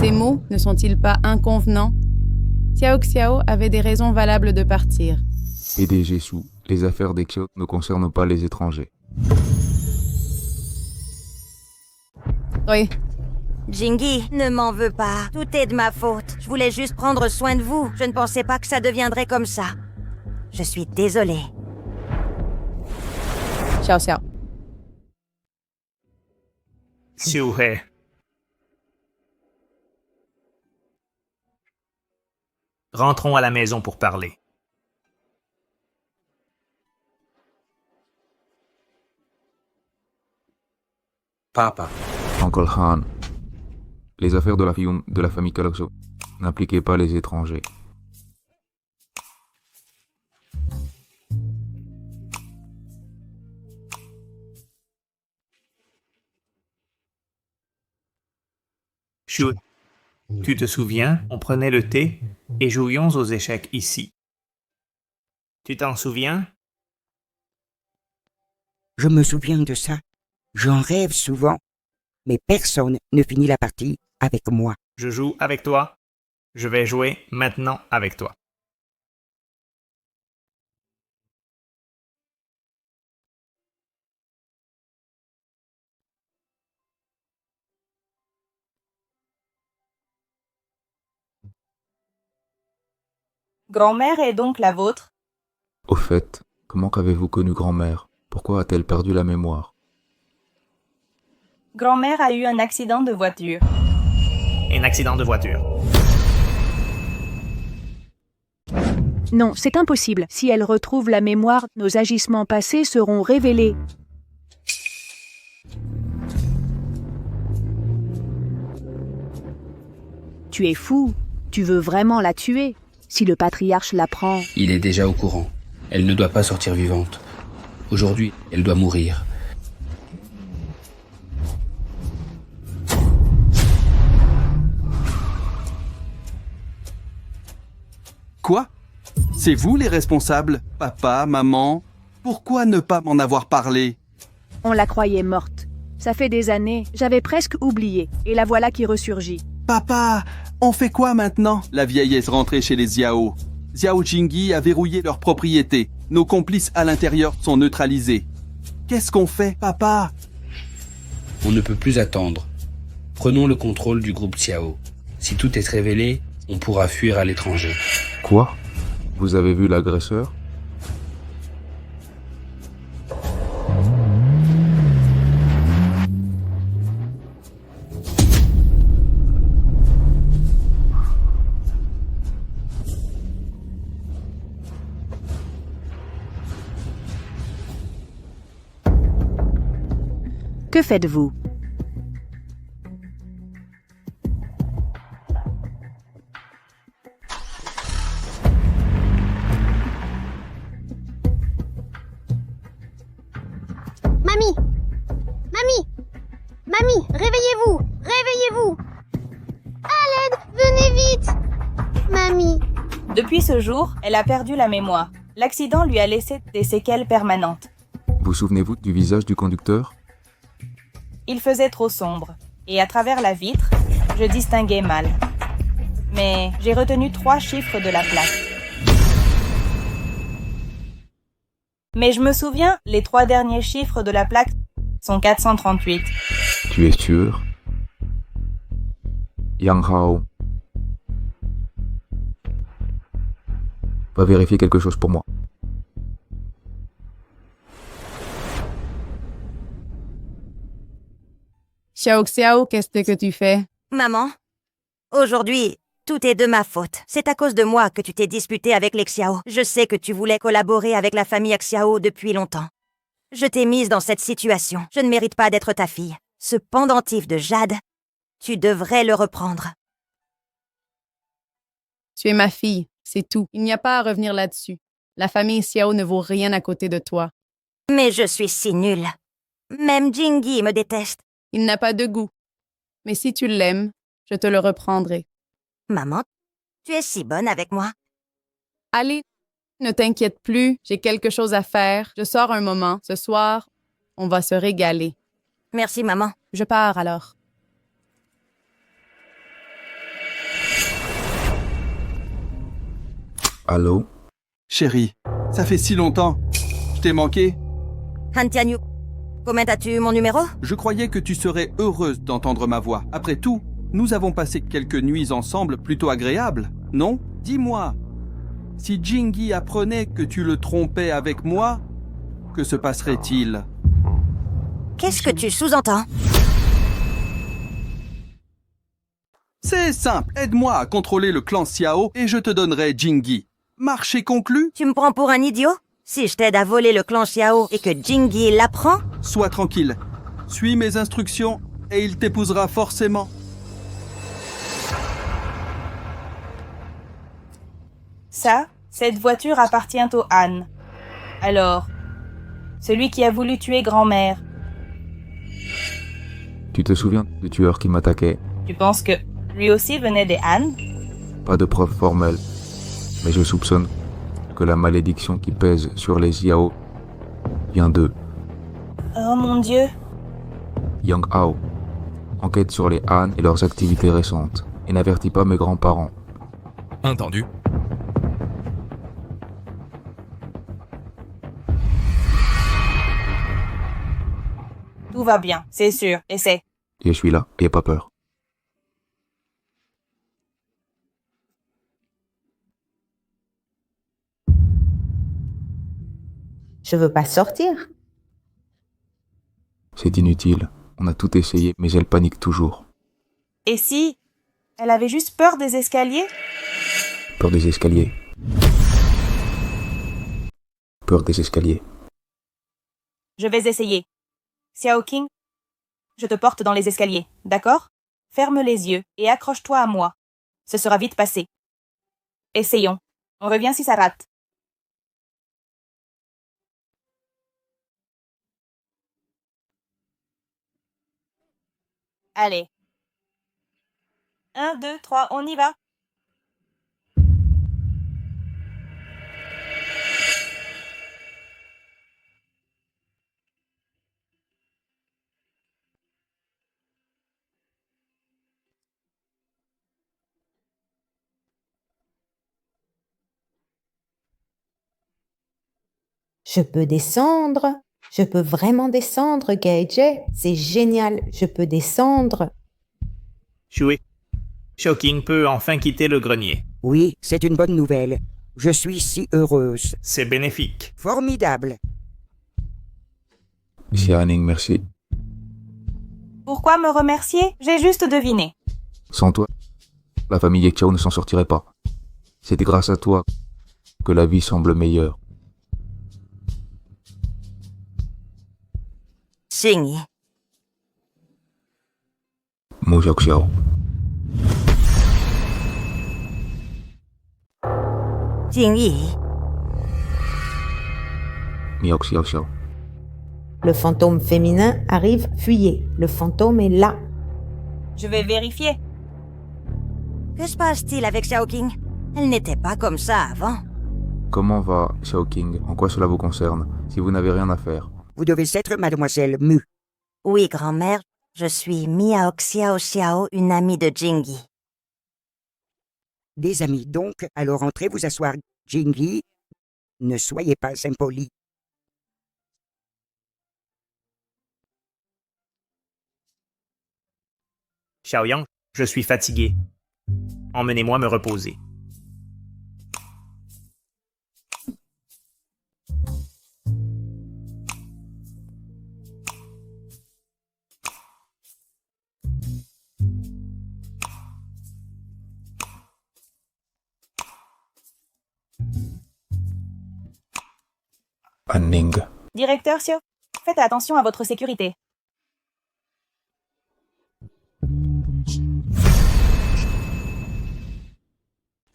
Ces mots ne sont-ils pas inconvenants? Xiao Xiao avait des raisons valables de partir. PDG Shu, les affaires des Xiao ne concernent pas les étrangers. Oui. Jingy, ne m'en veux pas. Tout est de ma faute. Je voulais juste prendre soin de vous. Je ne pensais pas que ça deviendrait comme ça. Je suis désolée. Xiao Xiao. Xiu-He. Rentrons à la maison pour parler. Papa. Uncle Han, les affaires de la famille Caloxo n'impliquaient pas les étrangers. Chou, tu te souviens, on prenait le thé et jouions aux échecs ici. Tu t'en souviens? Je me souviens de ça. J'en rêve souvent. Mais personne ne finit la partie avec moi. Je joue avec toi. Je vais jouer maintenant avec toi. Grand-mère est donc la vôtre? Au fait, comment qu'avez-vous connu grand-mère? Pourquoi a-t-elle perdu la mémoire? Grand-mère a eu un accident de voiture. Un accident de voiture. Non, c'est impossible. Si elle retrouve la mémoire, nos agissements passés seront révélés. Tu es fou. Tu veux vraiment la tuer. Si le patriarche l'apprend... Il est déjà au courant. Elle ne doit pas sortir vivante. Aujourd'hui, elle doit mourir. Quoi? C'est vous les responsables? Papa, maman? Pourquoi ne pas m'en avoir parlé? On la croyait morte. Ça fait des années, j'avais presque oublié. Et la voilà qui ressurgit. Papa, on fait quoi maintenant? La vieille est rentrée chez les Xiao. Xiao Jingy a verrouillé leur propriété. Nos complices à l'intérieur sont neutralisés. Qu'est-ce qu'on fait, papa? On ne peut plus attendre. Prenons le contrôle du groupe Xiao. Si tout est révélé, on pourra fuir à l'étranger. Quoi? Vous avez vu l'agresseur? Que faites-vous? Mamie! Mamie! Mamie, réveillez-vous! Réveillez-vous! À l'aide! Venez vite! Mamie! Depuis ce jour, elle a perdu la mémoire. L'accident lui a laissé des séquelles permanentes. Vous souvenez-vous du visage du conducteur? Il faisait trop sombre, et à travers la vitre, je distinguais mal. Mais j'ai retenu 3 chiffres de la plaque. Mais je me souviens, les 3 derniers chiffres de la plaque sont 438. Tu es sûr? Yang Hao. Va vérifier quelque chose pour moi. Xiao Xiao, qu'est-ce que tu fais? Maman, aujourd'hui, tout est de ma faute. C'est à cause de moi que tu t'es disputé avec les Xiao. Je sais que tu voulais collaborer avec la famille Xiao depuis longtemps. Je t'ai mise dans cette situation. Je ne mérite pas d'être ta fille. Ce pendentif de jade, tu devrais le reprendre. Tu es ma fille, c'est tout. Il n'y a pas à revenir là-dessus. La famille Xiao ne vaut rien à côté de toi. Mais je suis si nulle. Même Jingy me déteste. Il n'a pas de goût. Mais si tu l'aimes, je te le reprendrai. Maman, tu es si bonne avec moi. Allez, ne t'inquiète plus, j'ai quelque chose à faire. Je sors un moment. Ce soir, on va se régaler. Merci, maman. Je pars alors. Allô? Chérie, ça fait si longtemps. Je t'ai manqué. Hantianyu, comment as-tu mon numéro? Je croyais que tu serais heureuse d'entendre ma voix. Après tout, nous avons passé quelques nuits ensemble plutôt agréables, non? Dis-moi, si Jingi apprenait que tu le trompais avec moi, que se passerait-il? Qu'est-ce que tu sous-entends? C'est simple, aide-moi à contrôler le clan Xiao et je te donnerai Jingi. Marché conclu? Tu me prends pour un idiot? Si je t'aide à voler le clan Xiao et que Jingi l'apprend? Sois tranquille, suis mes instructions et il t'épousera forcément. Ça, cette voiture appartient au Han. Alors, celui qui a voulu tuer grand-mère, Tu te souviens du tueur qui m'attaquait? tu penses que lui aussi venait des Han? Pas de preuves formelles, mais je soupçonne que la malédiction qui pèse sur les Xiao vient d'eux. Oh mon Dieu! Yang Hao enquête sur les Han et leurs activités récentes et n'avertit pas mes grands-parents. Entendu. Tout va bien, c'est sûr, essaie. Et je suis là, et pas peur. Je veux pas sortir. C'est inutile. On a tout essayé, mais elle panique toujours. Et si elle avait juste peur des escaliers? Peur des escaliers. Peur des escaliers. Je vais essayer. Xiao King, je te porte dans les escaliers, d'accord? Ferme les yeux et accroche-toi à moi. Ce sera vite passé. Essayons. On revient si ça rate. Allez. 1, 2, 3, on y va. Je peux descendre. Je peux vraiment descendre, Gaijie. C'est génial. Je peux descendre. Shui, Xiaoqing peut enfin quitter le grenier. Oui, c'est une bonne nouvelle. Je suis si heureuse. C'est bénéfique. Formidable. Xiaoning, merci. Pourquoi me remercier? J'ai juste deviné. Sans toi, la famille Yeqiao ne s'en sortirait pas. C'était grâce à toi que la vie semble meilleure. Xingyi. Mo Xiao. Xingyi. Miao Xiao. Le fantôme féminin arrive, fuyez. Le fantôme est là. Je vais vérifier. Que se passe-t-il avec Xiaoqing? Elle n'était pas comme ça avant. Comment va Xiaoqing? En quoi cela vous concerne? Si vous n'avez rien à faire. Vous devez être mademoiselle Mu. Oui, grand-mère, je suis Miao Xiao, une amie de Jingi. Des amis donc, alors entrez vous asseoir, Jingi. Ne soyez pas impoli. Xiaoyang, je suis fatigué. Emmenez-moi me reposer. Anning. Directeur Xiao, faites attention à votre sécurité.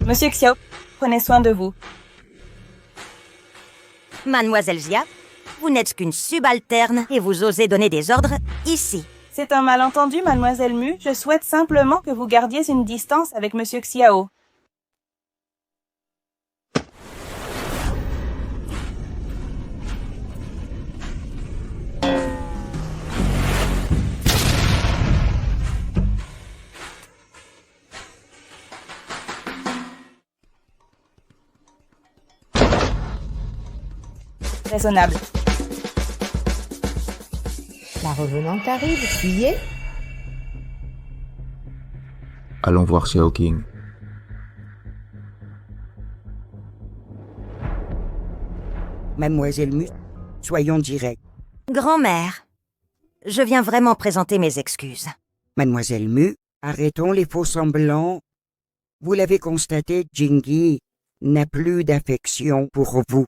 Monsieur Xiao, prenez soin de vous. Mademoiselle Xia, vous n'êtes qu'une subalterne et vous osez donner des ordres ici. C'est un malentendu, mademoiselle Mu. Je souhaite simplement que vous gardiez une distance avec monsieur Xiao. Raisonnable. La revenante arrive, tu y es? Allons voir Xiao King. Mademoiselle Mu, soyons directs. Grand-mère, je viens vraiment présenter mes excuses. Mademoiselle Mu, arrêtons les faux semblants. Vous l'avez constaté, Jingy n'a plus d'affection pour vous.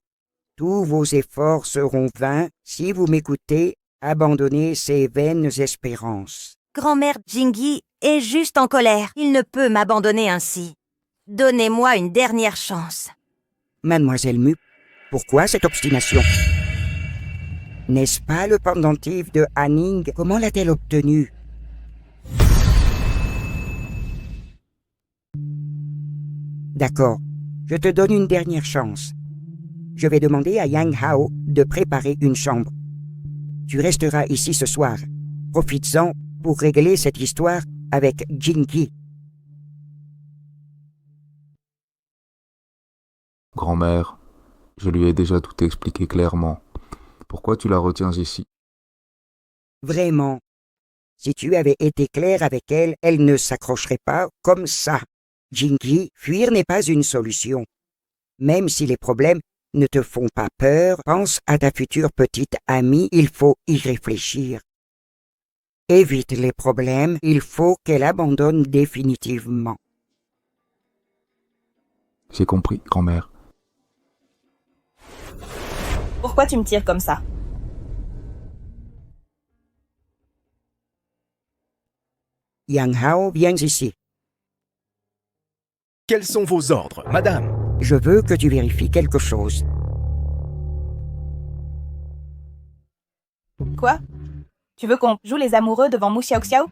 Tous vos efforts seront vains si vous m'écoutez abandonner ces vaines espérances. Grand-mère Jingy est juste en colère. Il ne peut m'abandonner ainsi. Donnez-moi une dernière chance. Mademoiselle Mu, pourquoi cette obstination? N'est-ce pas le pendentif de Hanning? Comment l'a-t-elle obtenu? D'accord, je te donne une dernière chance. Je vais demander à Yang Hao de préparer une chambre. Tu resteras ici ce soir. Profites-en pour régler cette histoire avec Jingy. Grand-mère, je lui ai déjà tout expliqué clairement. Pourquoi tu la retiens ici? Vraiment, si tu avais été clair avec elle, elle ne s'accrocherait pas comme ça. Jingy, fuir n'est pas une solution. Même si les problèmes ne te font pas peur, pense à ta future petite amie, il faut y réfléchir. Évite les problèmes, il faut qu'elle abandonne définitivement. J'ai compris, grand-mère. Pourquoi tu me tires comme ça? Yang Hao, viens ici. Quels sont vos ordres, madame? Je veux que tu vérifies quelque chose. Quoi? Tu veux qu'on joue les amoureux devant Mu Xiao?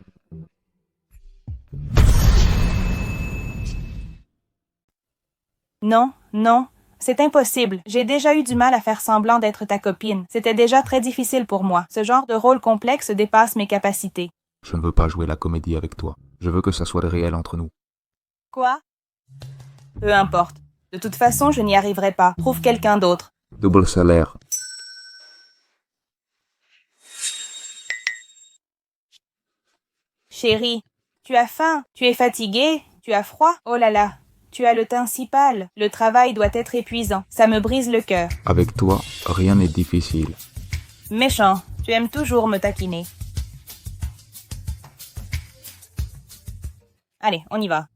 Non, non, c'est impossible. J'ai déjà eu du mal à faire semblant d'être ta copine. C'était déjà très difficile pour moi. Ce genre de rôle complexe dépasse mes capacités. Je ne veux pas jouer la comédie avec toi. Je veux que ça soit réel entre nous. Quoi? Peu importe. De toute façon, je n'y arriverai pas. Trouve quelqu'un d'autre. Double salaire. Chérie, tu as faim, tu es fatiguée, tu as froid. Oh là là, tu as le teint si pâle. Le travail doit être épuisant. Ça me brise le cœur. Avec toi, rien n'est difficile. Méchant, tu aimes toujours me taquiner. Allez, on y va.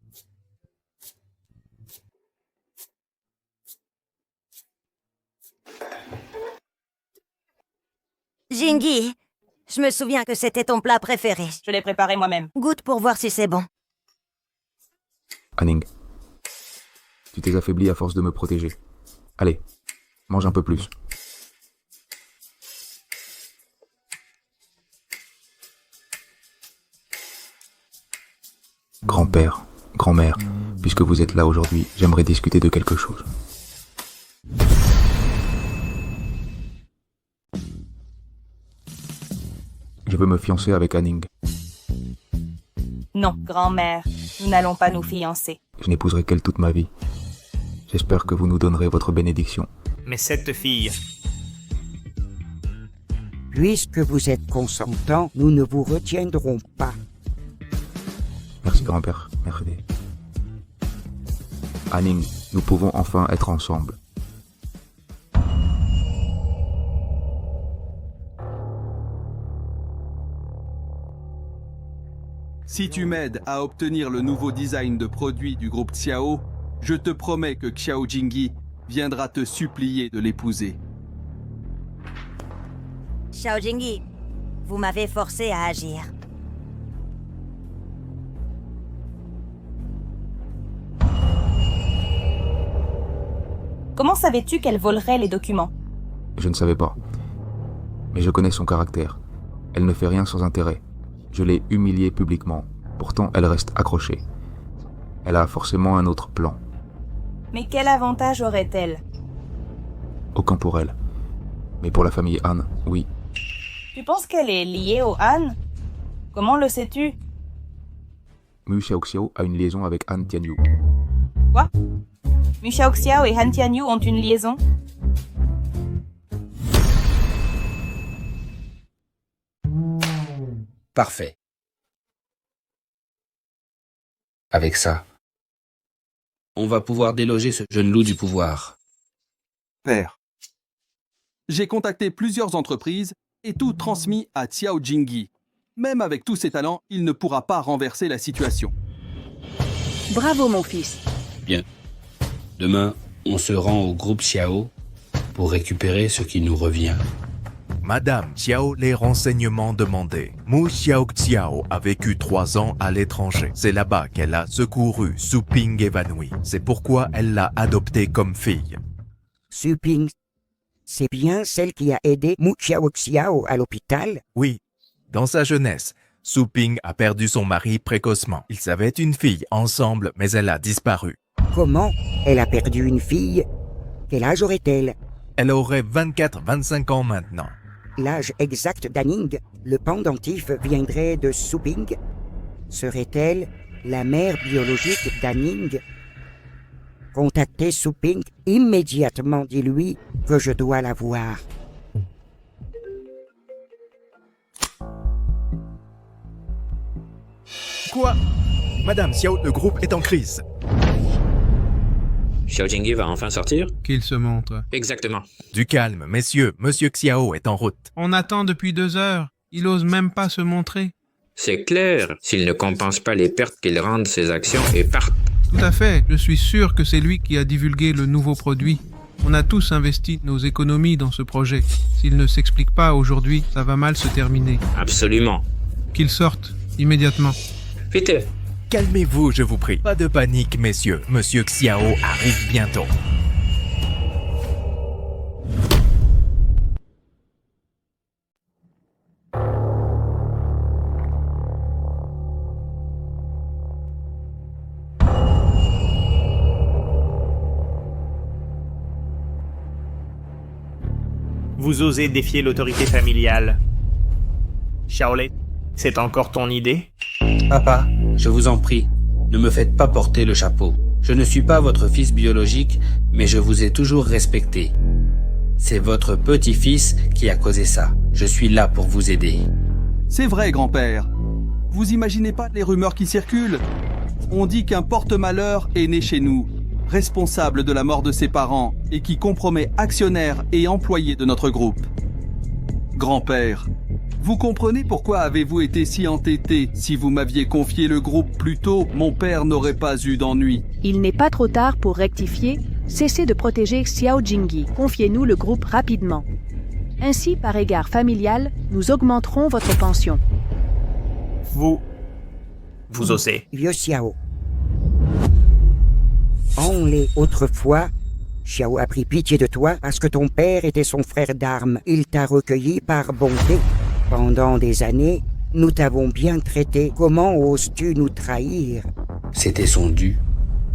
Jingy, je me souviens que c'était ton plat préféré. Je l'ai préparé moi-même. Goûte pour voir si c'est bon. Hanning, tu t'es affaibli à force de me protéger. Allez, mange un peu plus. Grand-père, grand-mère, puisque vous êtes là aujourd'hui, j'aimerais discuter de quelque chose. Je veux me fiancer avec Hanning. Non, grand-mère, nous n'allons pas nous fiancer. Je n'épouserai qu'elle toute ma vie. J'espère que vous nous donnerez votre bénédiction. Mais cette fille... Puisque vous êtes consentant, nous ne vous retiendrons pas. Merci grand-père, merci. Hanning, nous pouvons enfin être ensemble. Si tu m'aides à obtenir le nouveau design de produit du groupe Xiao, je te promets que Xiao Jingy viendra te supplier de l'épouser. Xiao Jingy, vous m'avez forcé à agir. Comment savais-tu qu'elle volerait les documents? Je ne savais pas. Mais je connais son caractère. Elle ne fait rien sans intérêt. Je l'ai humiliée publiquement. Pourtant, elle reste accrochée. Elle a forcément un autre plan. Mais quel avantage aurait-elle? Aucun pour elle. Mais pour la famille Han, oui. Tu penses qu'elle est liée au Han? Comment le sais-tu? Mu Xiaoxiao a une liaison avec Han Tianyu. Quoi? Mu Xiaoxiao et Han Tianyu ont une liaison? Parfait. Avec ça, on va pouvoir déloger ce jeune loup du pouvoir. Père, j'ai contacté plusieurs entreprises et tout transmis à Xiao Jingyi. Même avec tous ses talents, il ne pourra pas renverser la situation. Bravo mon fils. Bien. Demain, on se rend au groupe Xiao pour récupérer ce qui nous revient. Madame Xiao, les renseignements demandés. Mu Xiaoxiao a vécu 3 ans à l'étranger. C'est là-bas qu'elle a secouru Su Ping évanoui. C'est pourquoi elle l'a adoptée comme fille. Su Ping, c'est bien celle qui a aidé Mu Xiaoxiao à l'hôpital? Oui. Dans sa jeunesse, Su Ping a perdu son mari précocement. Ils avaient une fille ensemble, mais elle a disparu. Comment elle a perdu une fille? Quel âge aurait-elle? Elle aurait 24-25 ans maintenant. L'âge exact d'Anning, le pendentif viendrait de Su Ping? Serait-elle la mère biologique d'Anning? Contactez Su Ping immédiatement, dis-lui que je dois la voir. Quoi? Madame Xiao, le groupe est en crise. Xiao Jingyi va enfin sortir? Qu'il se montre. Exactement. Du calme, messieurs. Monsieur Xiao est en route. On attend depuis 2 heures. Il ose même pas se montrer. C'est clair. S'il ne compense pas les pertes qu'il rende ses actions et parte. Tout à fait. Je suis sûr que c'est lui qui a divulgué le nouveau produit. On a tous investi nos économies dans ce projet. S'il ne s'explique pas aujourd'hui, ça va mal se terminer. Absolument. Qu'il sorte, immédiatement. Vite. Calmez-vous, je vous prie. Pas de panique, messieurs. Monsieur Xiao arrive bientôt. Vous osez défier l'autorité familiale. Xiaolei, c'est encore ton idée? Papa, je vous en prie, ne me faites pas porter le chapeau. Je ne suis pas votre fils biologique, mais je vous ai toujours respecté. C'est votre petit-fils qui a causé ça. Je suis là pour vous aider. C'est vrai, grand-père. Vous imaginez pas les rumeurs qui circulent? On dit qu'un porte-malheur est né chez nous, responsable de la mort de ses parents et qui compromet actionnaires et employés de notre groupe. Grand-père, vous comprenez pourquoi avez-vous été si entêté? Si vous m'aviez confié le groupe plus tôt, mon père n'aurait pas eu d'ennui. Il n'est pas trop tard pour rectifier. Cessez de protéger Xiao Jingyi. Confiez-nous le groupe rapidement. Ainsi, par égard familial, nous augmenterons votre pension. Vous osez. Vieux Xiao. Only autrefois, Xiao a pris pitié de toi parce que ton père était son frère d'armes. Il t'a recueilli par bonté. Pendant des années, nous t'avons bien traité. Comment oses-tu nous trahir? C'était son dû.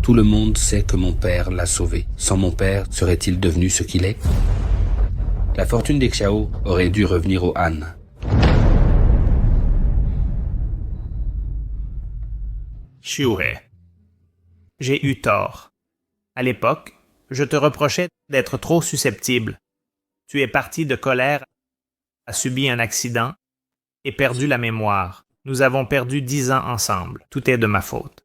Tout le monde sait que mon père l'a sauvé. Sans mon père, serait-il devenu ce qu'il est? La fortune des Xiao aurait dû revenir aux Han. Xiuhe, j'ai eu tort. À l'époque, je te reprochais d'être trop susceptible. Tu es parti de colère, as subi un accident et perdu la mémoire. Nous avons perdu 10 ans ensemble. Tout est de ma faute.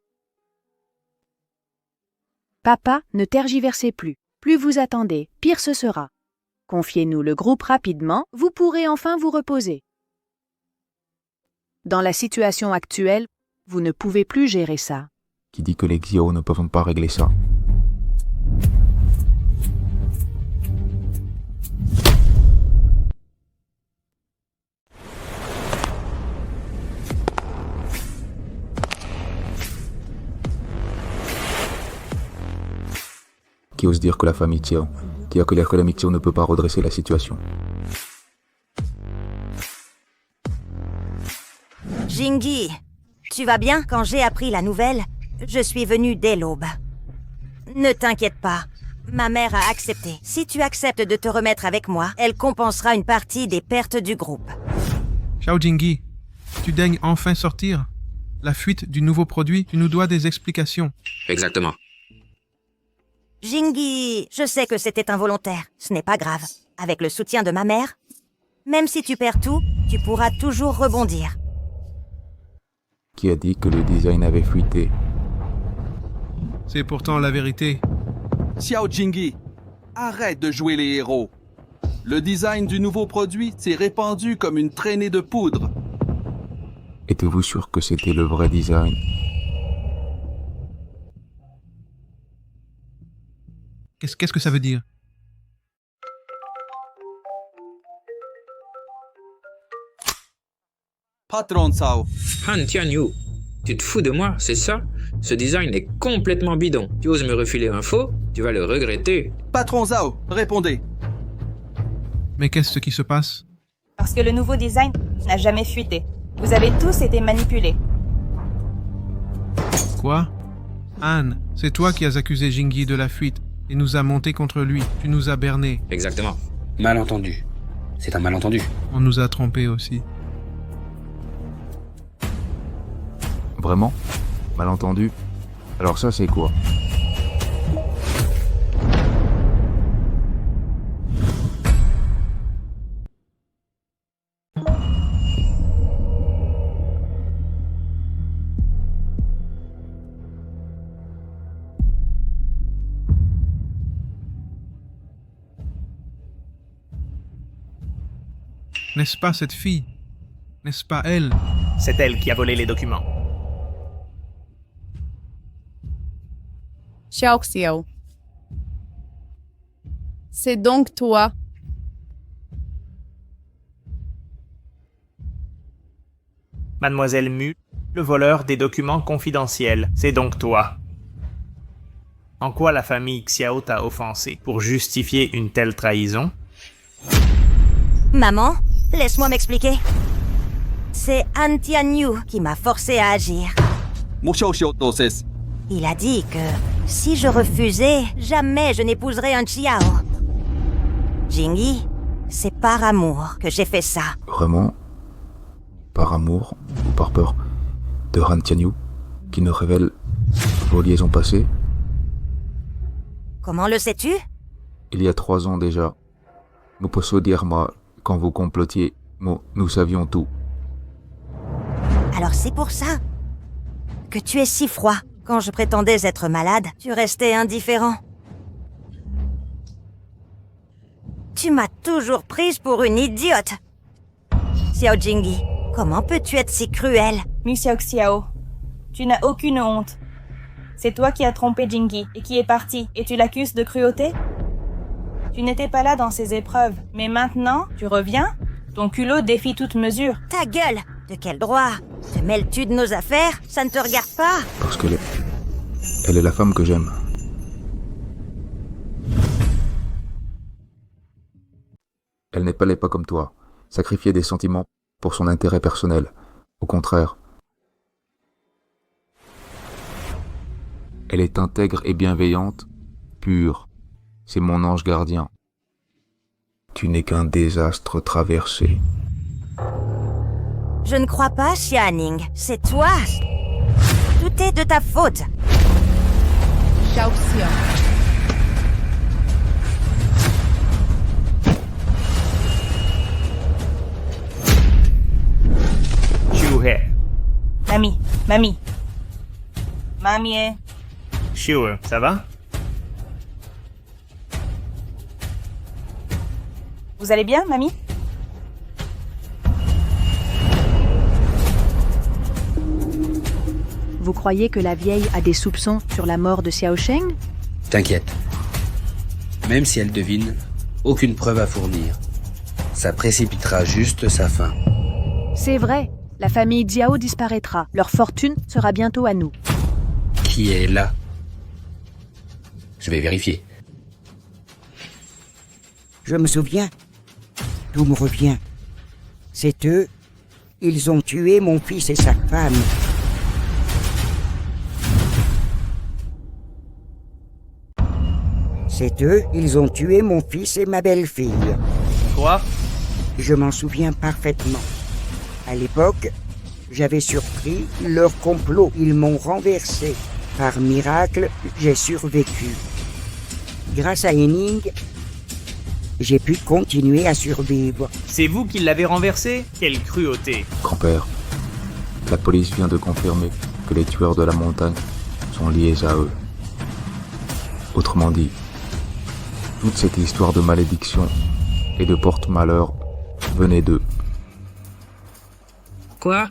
Papa, ne tergiversez plus. Plus vous attendez, pire ce sera. Confiez-nous le groupe rapidement, vous pourrez enfin vous reposer. Dans la situation actuelle, vous ne pouvez plus gérer ça. Qui dit que les Xiao ne peuvent pas régler ça? Qui ose dire que la famille Xiao, qui a que l'économie Xiao ne peut pas redresser la situation? Jingy, tu vas bien? Quand j'ai appris la nouvelle, je suis venue dès l'aube. Ne t'inquiète pas, ma mère a accepté. Si tu acceptes de te remettre avec moi, elle compensera une partie des pertes du groupe. Xiao Jingyi, tu daignes enfin sortir? La fuite du nouveau produit, tu nous dois des explications. Exactement. Jingy, je sais que c'était involontaire. Ce n'est pas grave. Avec le soutien de ma mère, même si tu perds tout, tu pourras toujours rebondir. Qui a dit que le design avait fuité? C'est pourtant la vérité. Xiao Jingyi, arrête de jouer les héros. Le design du nouveau produit s'est répandu comme une traînée de poudre. Êtes-vous sûr que c'était le vrai design? Qu'est-ce que ça veut dire? Patron Cao. Han Tianyu, tu te fous de moi, c'est ça? Ce design est complètement bidon. Tu oses me refiler un faux? Tu vas le regretter. Patron Zhao, répondez. Mais qu'est-ce qui se passe? Parce que le nouveau design n'a jamais fuité. Vous avez tous été manipulés. Quoi? Anne, c'est toi qui as accusé Jingyi de la fuite et nous as monté contre lui. Tu nous as bernés. Exactement. Malentendu. C'est un malentendu. On nous a trompés aussi. Vraiment? Malentendu? Alors ça, c'est quoi? N'est-ce pas cette fille? N'est-ce pas elle? C'est elle qui a volé les documents. Xiao Xiao. C'est donc toi. Mademoiselle Mu, le voleur des documents confidentiels, c'est donc toi. En quoi la famille Xiao t'a offensé pour justifier une telle trahison? Maman, laisse-moi m'expliquer. C'est Han Tianyu qui m'a forcé à agir. Il a dit que si je refusais, jamais je n'épouserais un Xiao. Jingyi, c'est par amour que j'ai fait ça. Vraiment? Par amour ou par peur de Han Tianyu, qui ne révèle vos liaisons passées? Comment le sais-tu? Il y a 3 ans déjà, nous pouvons dire moi, quand vous complotiez, nous savions tout. Alors c'est pour ça que tu es si froid. Quand je prétendais être malade, tu restais indifférent. Tu m'as toujours prise pour une idiote. Xiao Jingyi, comment peux-tu être si cruel? Xiao Xiao, tu n'as aucune honte. C'est toi qui as trompé Jingyi et qui est parti, et tu l'accuses de cruauté? Tu n'étais pas là dans ces épreuves, mais maintenant, tu reviens? Ton culot défie toute mesure. Ta gueule! De quel droit? Te mêles-tu de nos affaires? Ça ne te regarde pas? Parce qu'elle elle est la femme que j'aime. Elle n'est pas comme toi, sacrifier des sentiments pour son intérêt personnel. Au contraire. Elle est intègre et bienveillante, pure. C'est mon ange gardien. Tu n'es qu'un désastre traversé. Je ne crois pas, Xianing. C'est toi. Tout est de ta faute. Xiao Xiao. Xiuhe. Mamie. Mamie. Xiuhe, ça va? Vous allez bien, mamie? Vous croyez que la vieille a des soupçons sur la mort de Xiao Sheng? T'inquiète. Même si elle devine, aucune preuve à fournir. Ça précipitera juste sa fin. C'est vrai. La famille Jiao disparaîtra. Leur fortune sera bientôt à nous. Qui est là? Je vais vérifier. Je me souviens. Tout me revient. C'est eux Ils ont tué mon fils et sa femme. C'est eux, ils ont tué mon fils et ma belle-fille. Quoi? Je m'en souviens parfaitement. À l'époque, j'avais surpris leur complot. Ils m'ont renversé. Par miracle, j'ai survécu. Grâce à Henning, j'ai pu continuer à survivre. C'est vous qui l'avez renversé? Quelle cruauté! Grand-père, la police vient de confirmer que les tueurs de la montagne sont liés à eux. Autrement dit, toute cette histoire de malédiction et de porte-malheur venait d'eux. Quoi?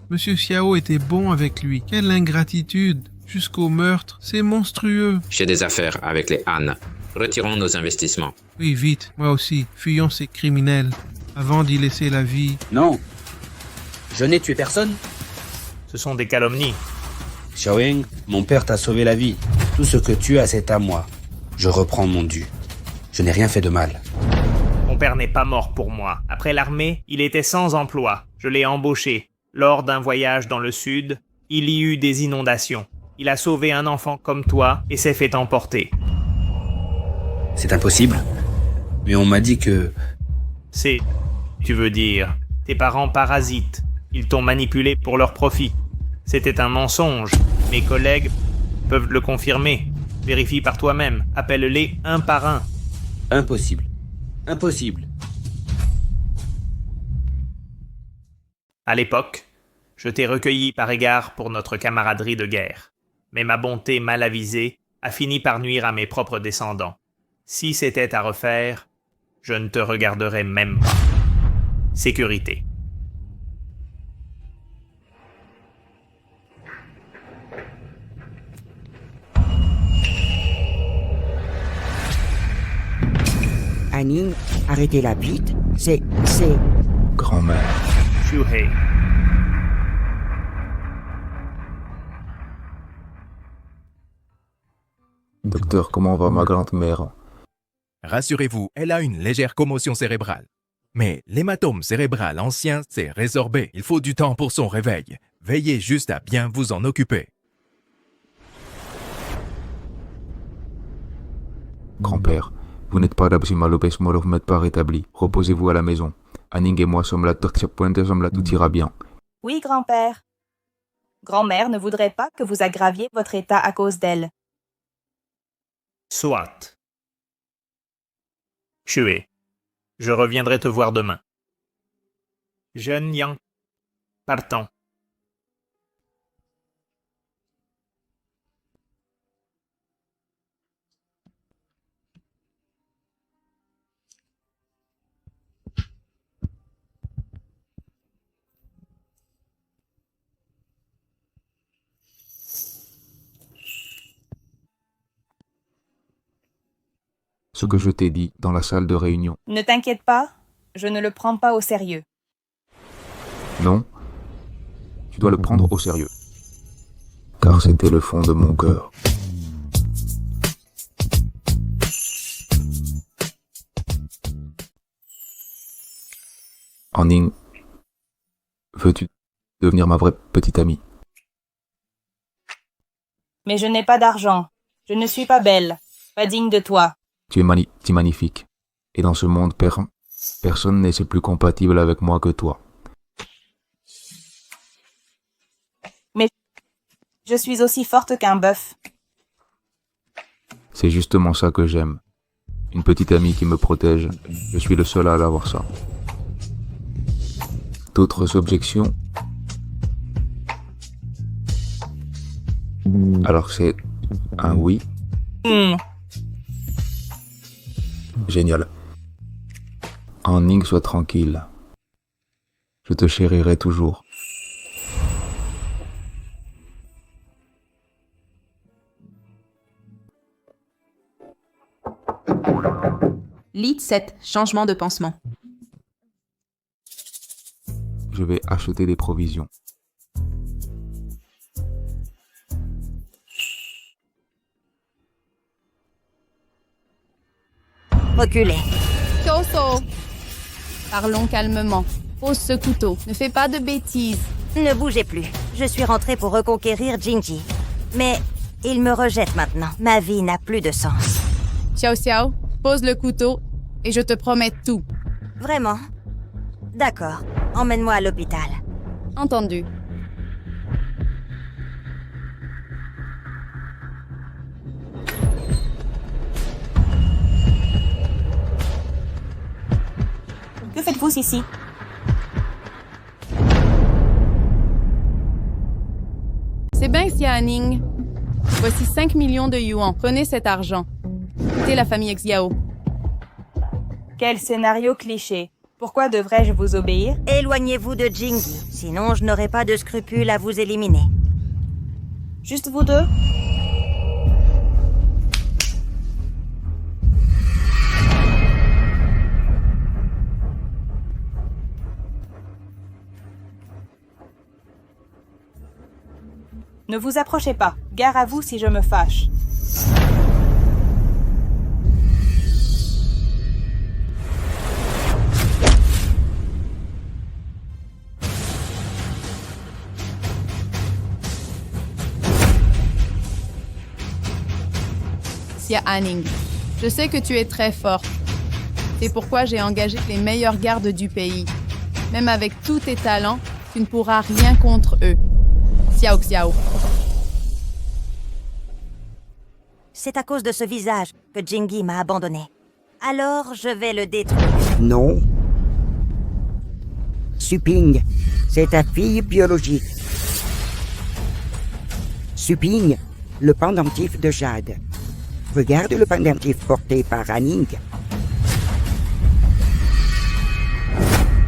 Monsieur Xiao était bon avec lui. Quelle ingratitude! Jusqu'au meurtre, c'est monstrueux. J'ai des affaires avec les Han. Retirons nos investissements. Oui, vite, moi aussi. Fuyons ces criminels, avant d'y laisser la vie. Non. Je n'ai tué personne. Ce sont des calomnies. Xiaoying, mon père t'a sauvé la vie. Tout ce que tu as, c'est à moi. Je reprends mon dû. Je n'ai rien fait de mal. Mon père n'est pas mort pour moi. Après l'armée, il était sans emploi. Je l'ai embauché. Lors d'un voyage dans le sud, il y eut des inondations. Il a sauvé un enfant comme toi et s'est fait emporter. C'est impossible. Mais on m'a dit que... Tu veux dire, tes parents parasites. Ils t'ont manipulé pour leur profit. C'était un mensonge. Mes collègues peuvent le confirmer. Vérifie par toi-même. Appelle-les un par un. Impossible. Impossible. À l'époque, je t'ai recueilli par égard pour notre camaraderie de guerre. Mais ma bonté mal avisée a fini par nuire à mes propres descendants. Si c'était à refaire, je ne te regarderais même pas. Sécurité. Henning, arrêtez-la vite. C'est... Grand-mère. Shuhei. Docteur, comment va ma grand-mère? Rassurez-vous, elle a une légère commotion cérébrale. Mais l'hématome cérébral ancien s'est résorbé. Il faut du temps pour son réveil. Veillez juste à bien vous en occuper. Grand-père, vous n'êtes pas d'Absima Lopez Molo, vous n'êtes pas rétabli. Reposez-vous à la maison. Henning et moi sommes là, tout ira bien. Oui, grand-père. Grand-mère ne voudrait pas que vous aggraviez votre état à cause d'elle. Soit. Shuhei, je reviendrai te voir demain. Jeune Yang, partons. Ce que je t'ai dit dans la salle de réunion. Ne t'inquiète pas, je ne le prends pas au sérieux. Non, tu dois le prendre au sérieux. Car c'était le fond de mon cœur. Henning, veux-tu devenir ma vraie petite amie? Mais je n'ai pas d'argent. Je ne suis pas belle, pas digne de toi. Tu es magnifique. Et dans ce monde, personne n'est plus compatible avec moi que toi. Mais je suis aussi forte qu'un bœuf. C'est justement ça que j'aime. Une petite amie qui me protège. Je suis le seul à avoir ça. D'autres objections? Alors c'est un oui? Génial. Henning, sois tranquille. Je te chérirai toujours. Lead 7. Changement de pansement. Je vais acheter des provisions. Reculez. Choso. Parlons calmement. Pose ce couteau. Ne fais pas de bêtises. Ne bougez plus. Je suis rentrée pour reconquérir Jinji. Mais il me rejette maintenant. Ma vie n'a plus de sens. Xiao Xiao, pose le couteau et je te promets tout. Vraiment? D'accord. Emmène-moi à l'hôpital. Entendu. Que faites-vous ici? C'est bien, Xianing. Voici 5 millions de yuan. Prenez cet argent. Quittez la famille Xiao. Quel scénario cliché. Pourquoi devrais-je vous obéir? Éloignez-vous de Jingi, sinon je n'aurai pas de scrupule à vous éliminer. Juste vous deux? Ne vous approchez pas. Gare à vous si je me fâche. Xia Aning, je sais que tu es très forte. C'est pourquoi j'ai engagé les meilleurs gardes du pays. Même avec tous tes talents, tu ne pourras rien contre eux. Xiao Xiao. C'est à cause de ce visage que Jingi m'a abandonné. Alors je vais le détruire. Non. Suping, c'est ta fille biologique. Suping, le pendentif de Jade. Regarde le pendentif porté par Aning.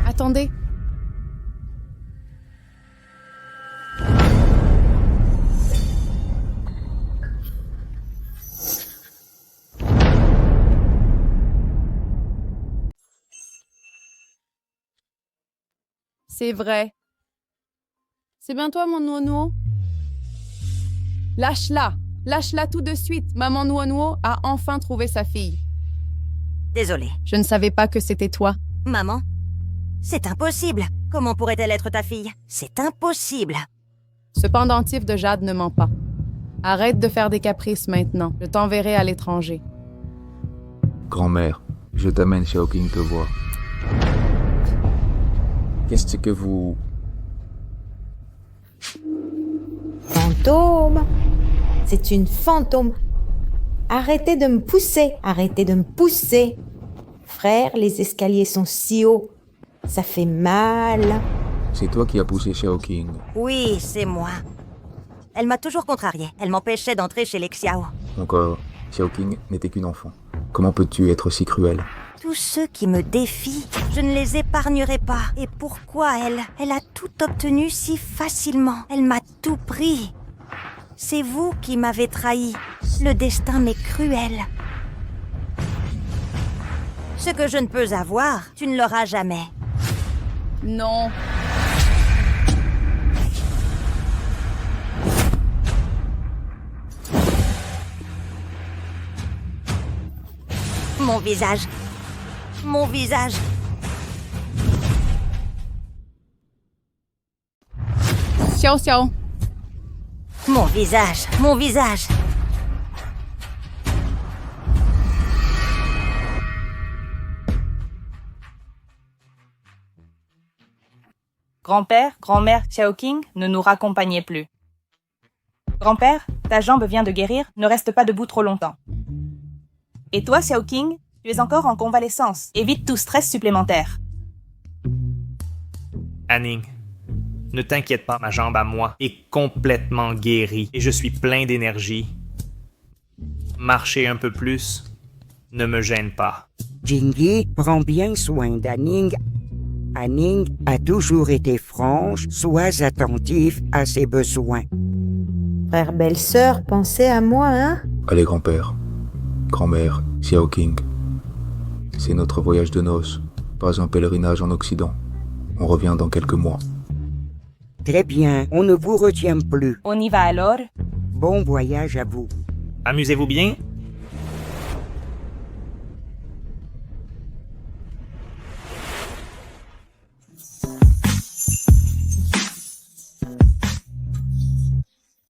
Attendez. C'est vrai. C'est bien toi, mon Nuo-Nuo? Lâche-la! Lâche-la tout de suite! Maman Nuo-Nuo a enfin trouvé sa fille. Désolée. Je ne savais pas que c'était toi. Maman? C'est impossible. Comment pourrait-elle être ta fille? C'est impossible. Ce pendentif de Jade ne ment pas. Arrête de faire des caprices maintenant. Je t'enverrai à l'étranger. Grand-mère, je t'amène Xiaoqing te voir. Qu'est-ce que vous... Fantôme. C'est une fantôme. Arrêtez de me pousser. Arrêtez de me pousser. Frère, les escaliers sont si hauts. Ça fait mal. C'est toi qui as poussé Xiaoqing. Oui, c'est moi. Elle m'a toujours contrariée. Elle m'empêchait d'entrer chez les Xiao. Donc, Xiaoqing n'était qu'une enfant. Comment peux-tu être si cruel? Tous ceux qui me défient, je ne les épargnerai pas. Et pourquoi elle? Elle a tout obtenu si facilement. Elle m'a tout pris. C'est vous qui m'avez trahi. Le destin m'est cruel. Ce que je ne peux avoir, tu ne l'auras jamais. Non. Mon visage. Mon visage. Xiao Xiao. Mon visage. Mon visage. Grand-père, grand-mère Xiaoqing, ne nous raccompagnez plus. Grand-père, ta jambe vient de guérir, ne reste pas debout trop longtemps. Et toi, Xiaoqing, tu es encore en convalescence. Évite tout stress supplémentaire. Aning, ne t'inquiète pas, ma jambe à moi est complètement guérie et je suis plein d'énergie. Marcher un peu plus ne me gêne pas. Jingi prend bien soin d'Aning. Aning a toujours été franche, sois attentif à ses besoins. Frère, belle-sœur, pensez à moi, hein? Allez, grand-père, grand-mère, Xiaoqing. C'est notre voyage de noces, pas un pèlerinage en Occident. On revient dans quelques mois. Très bien, on ne vous retient plus. On y va alors? Bon voyage à vous. Amusez-vous bien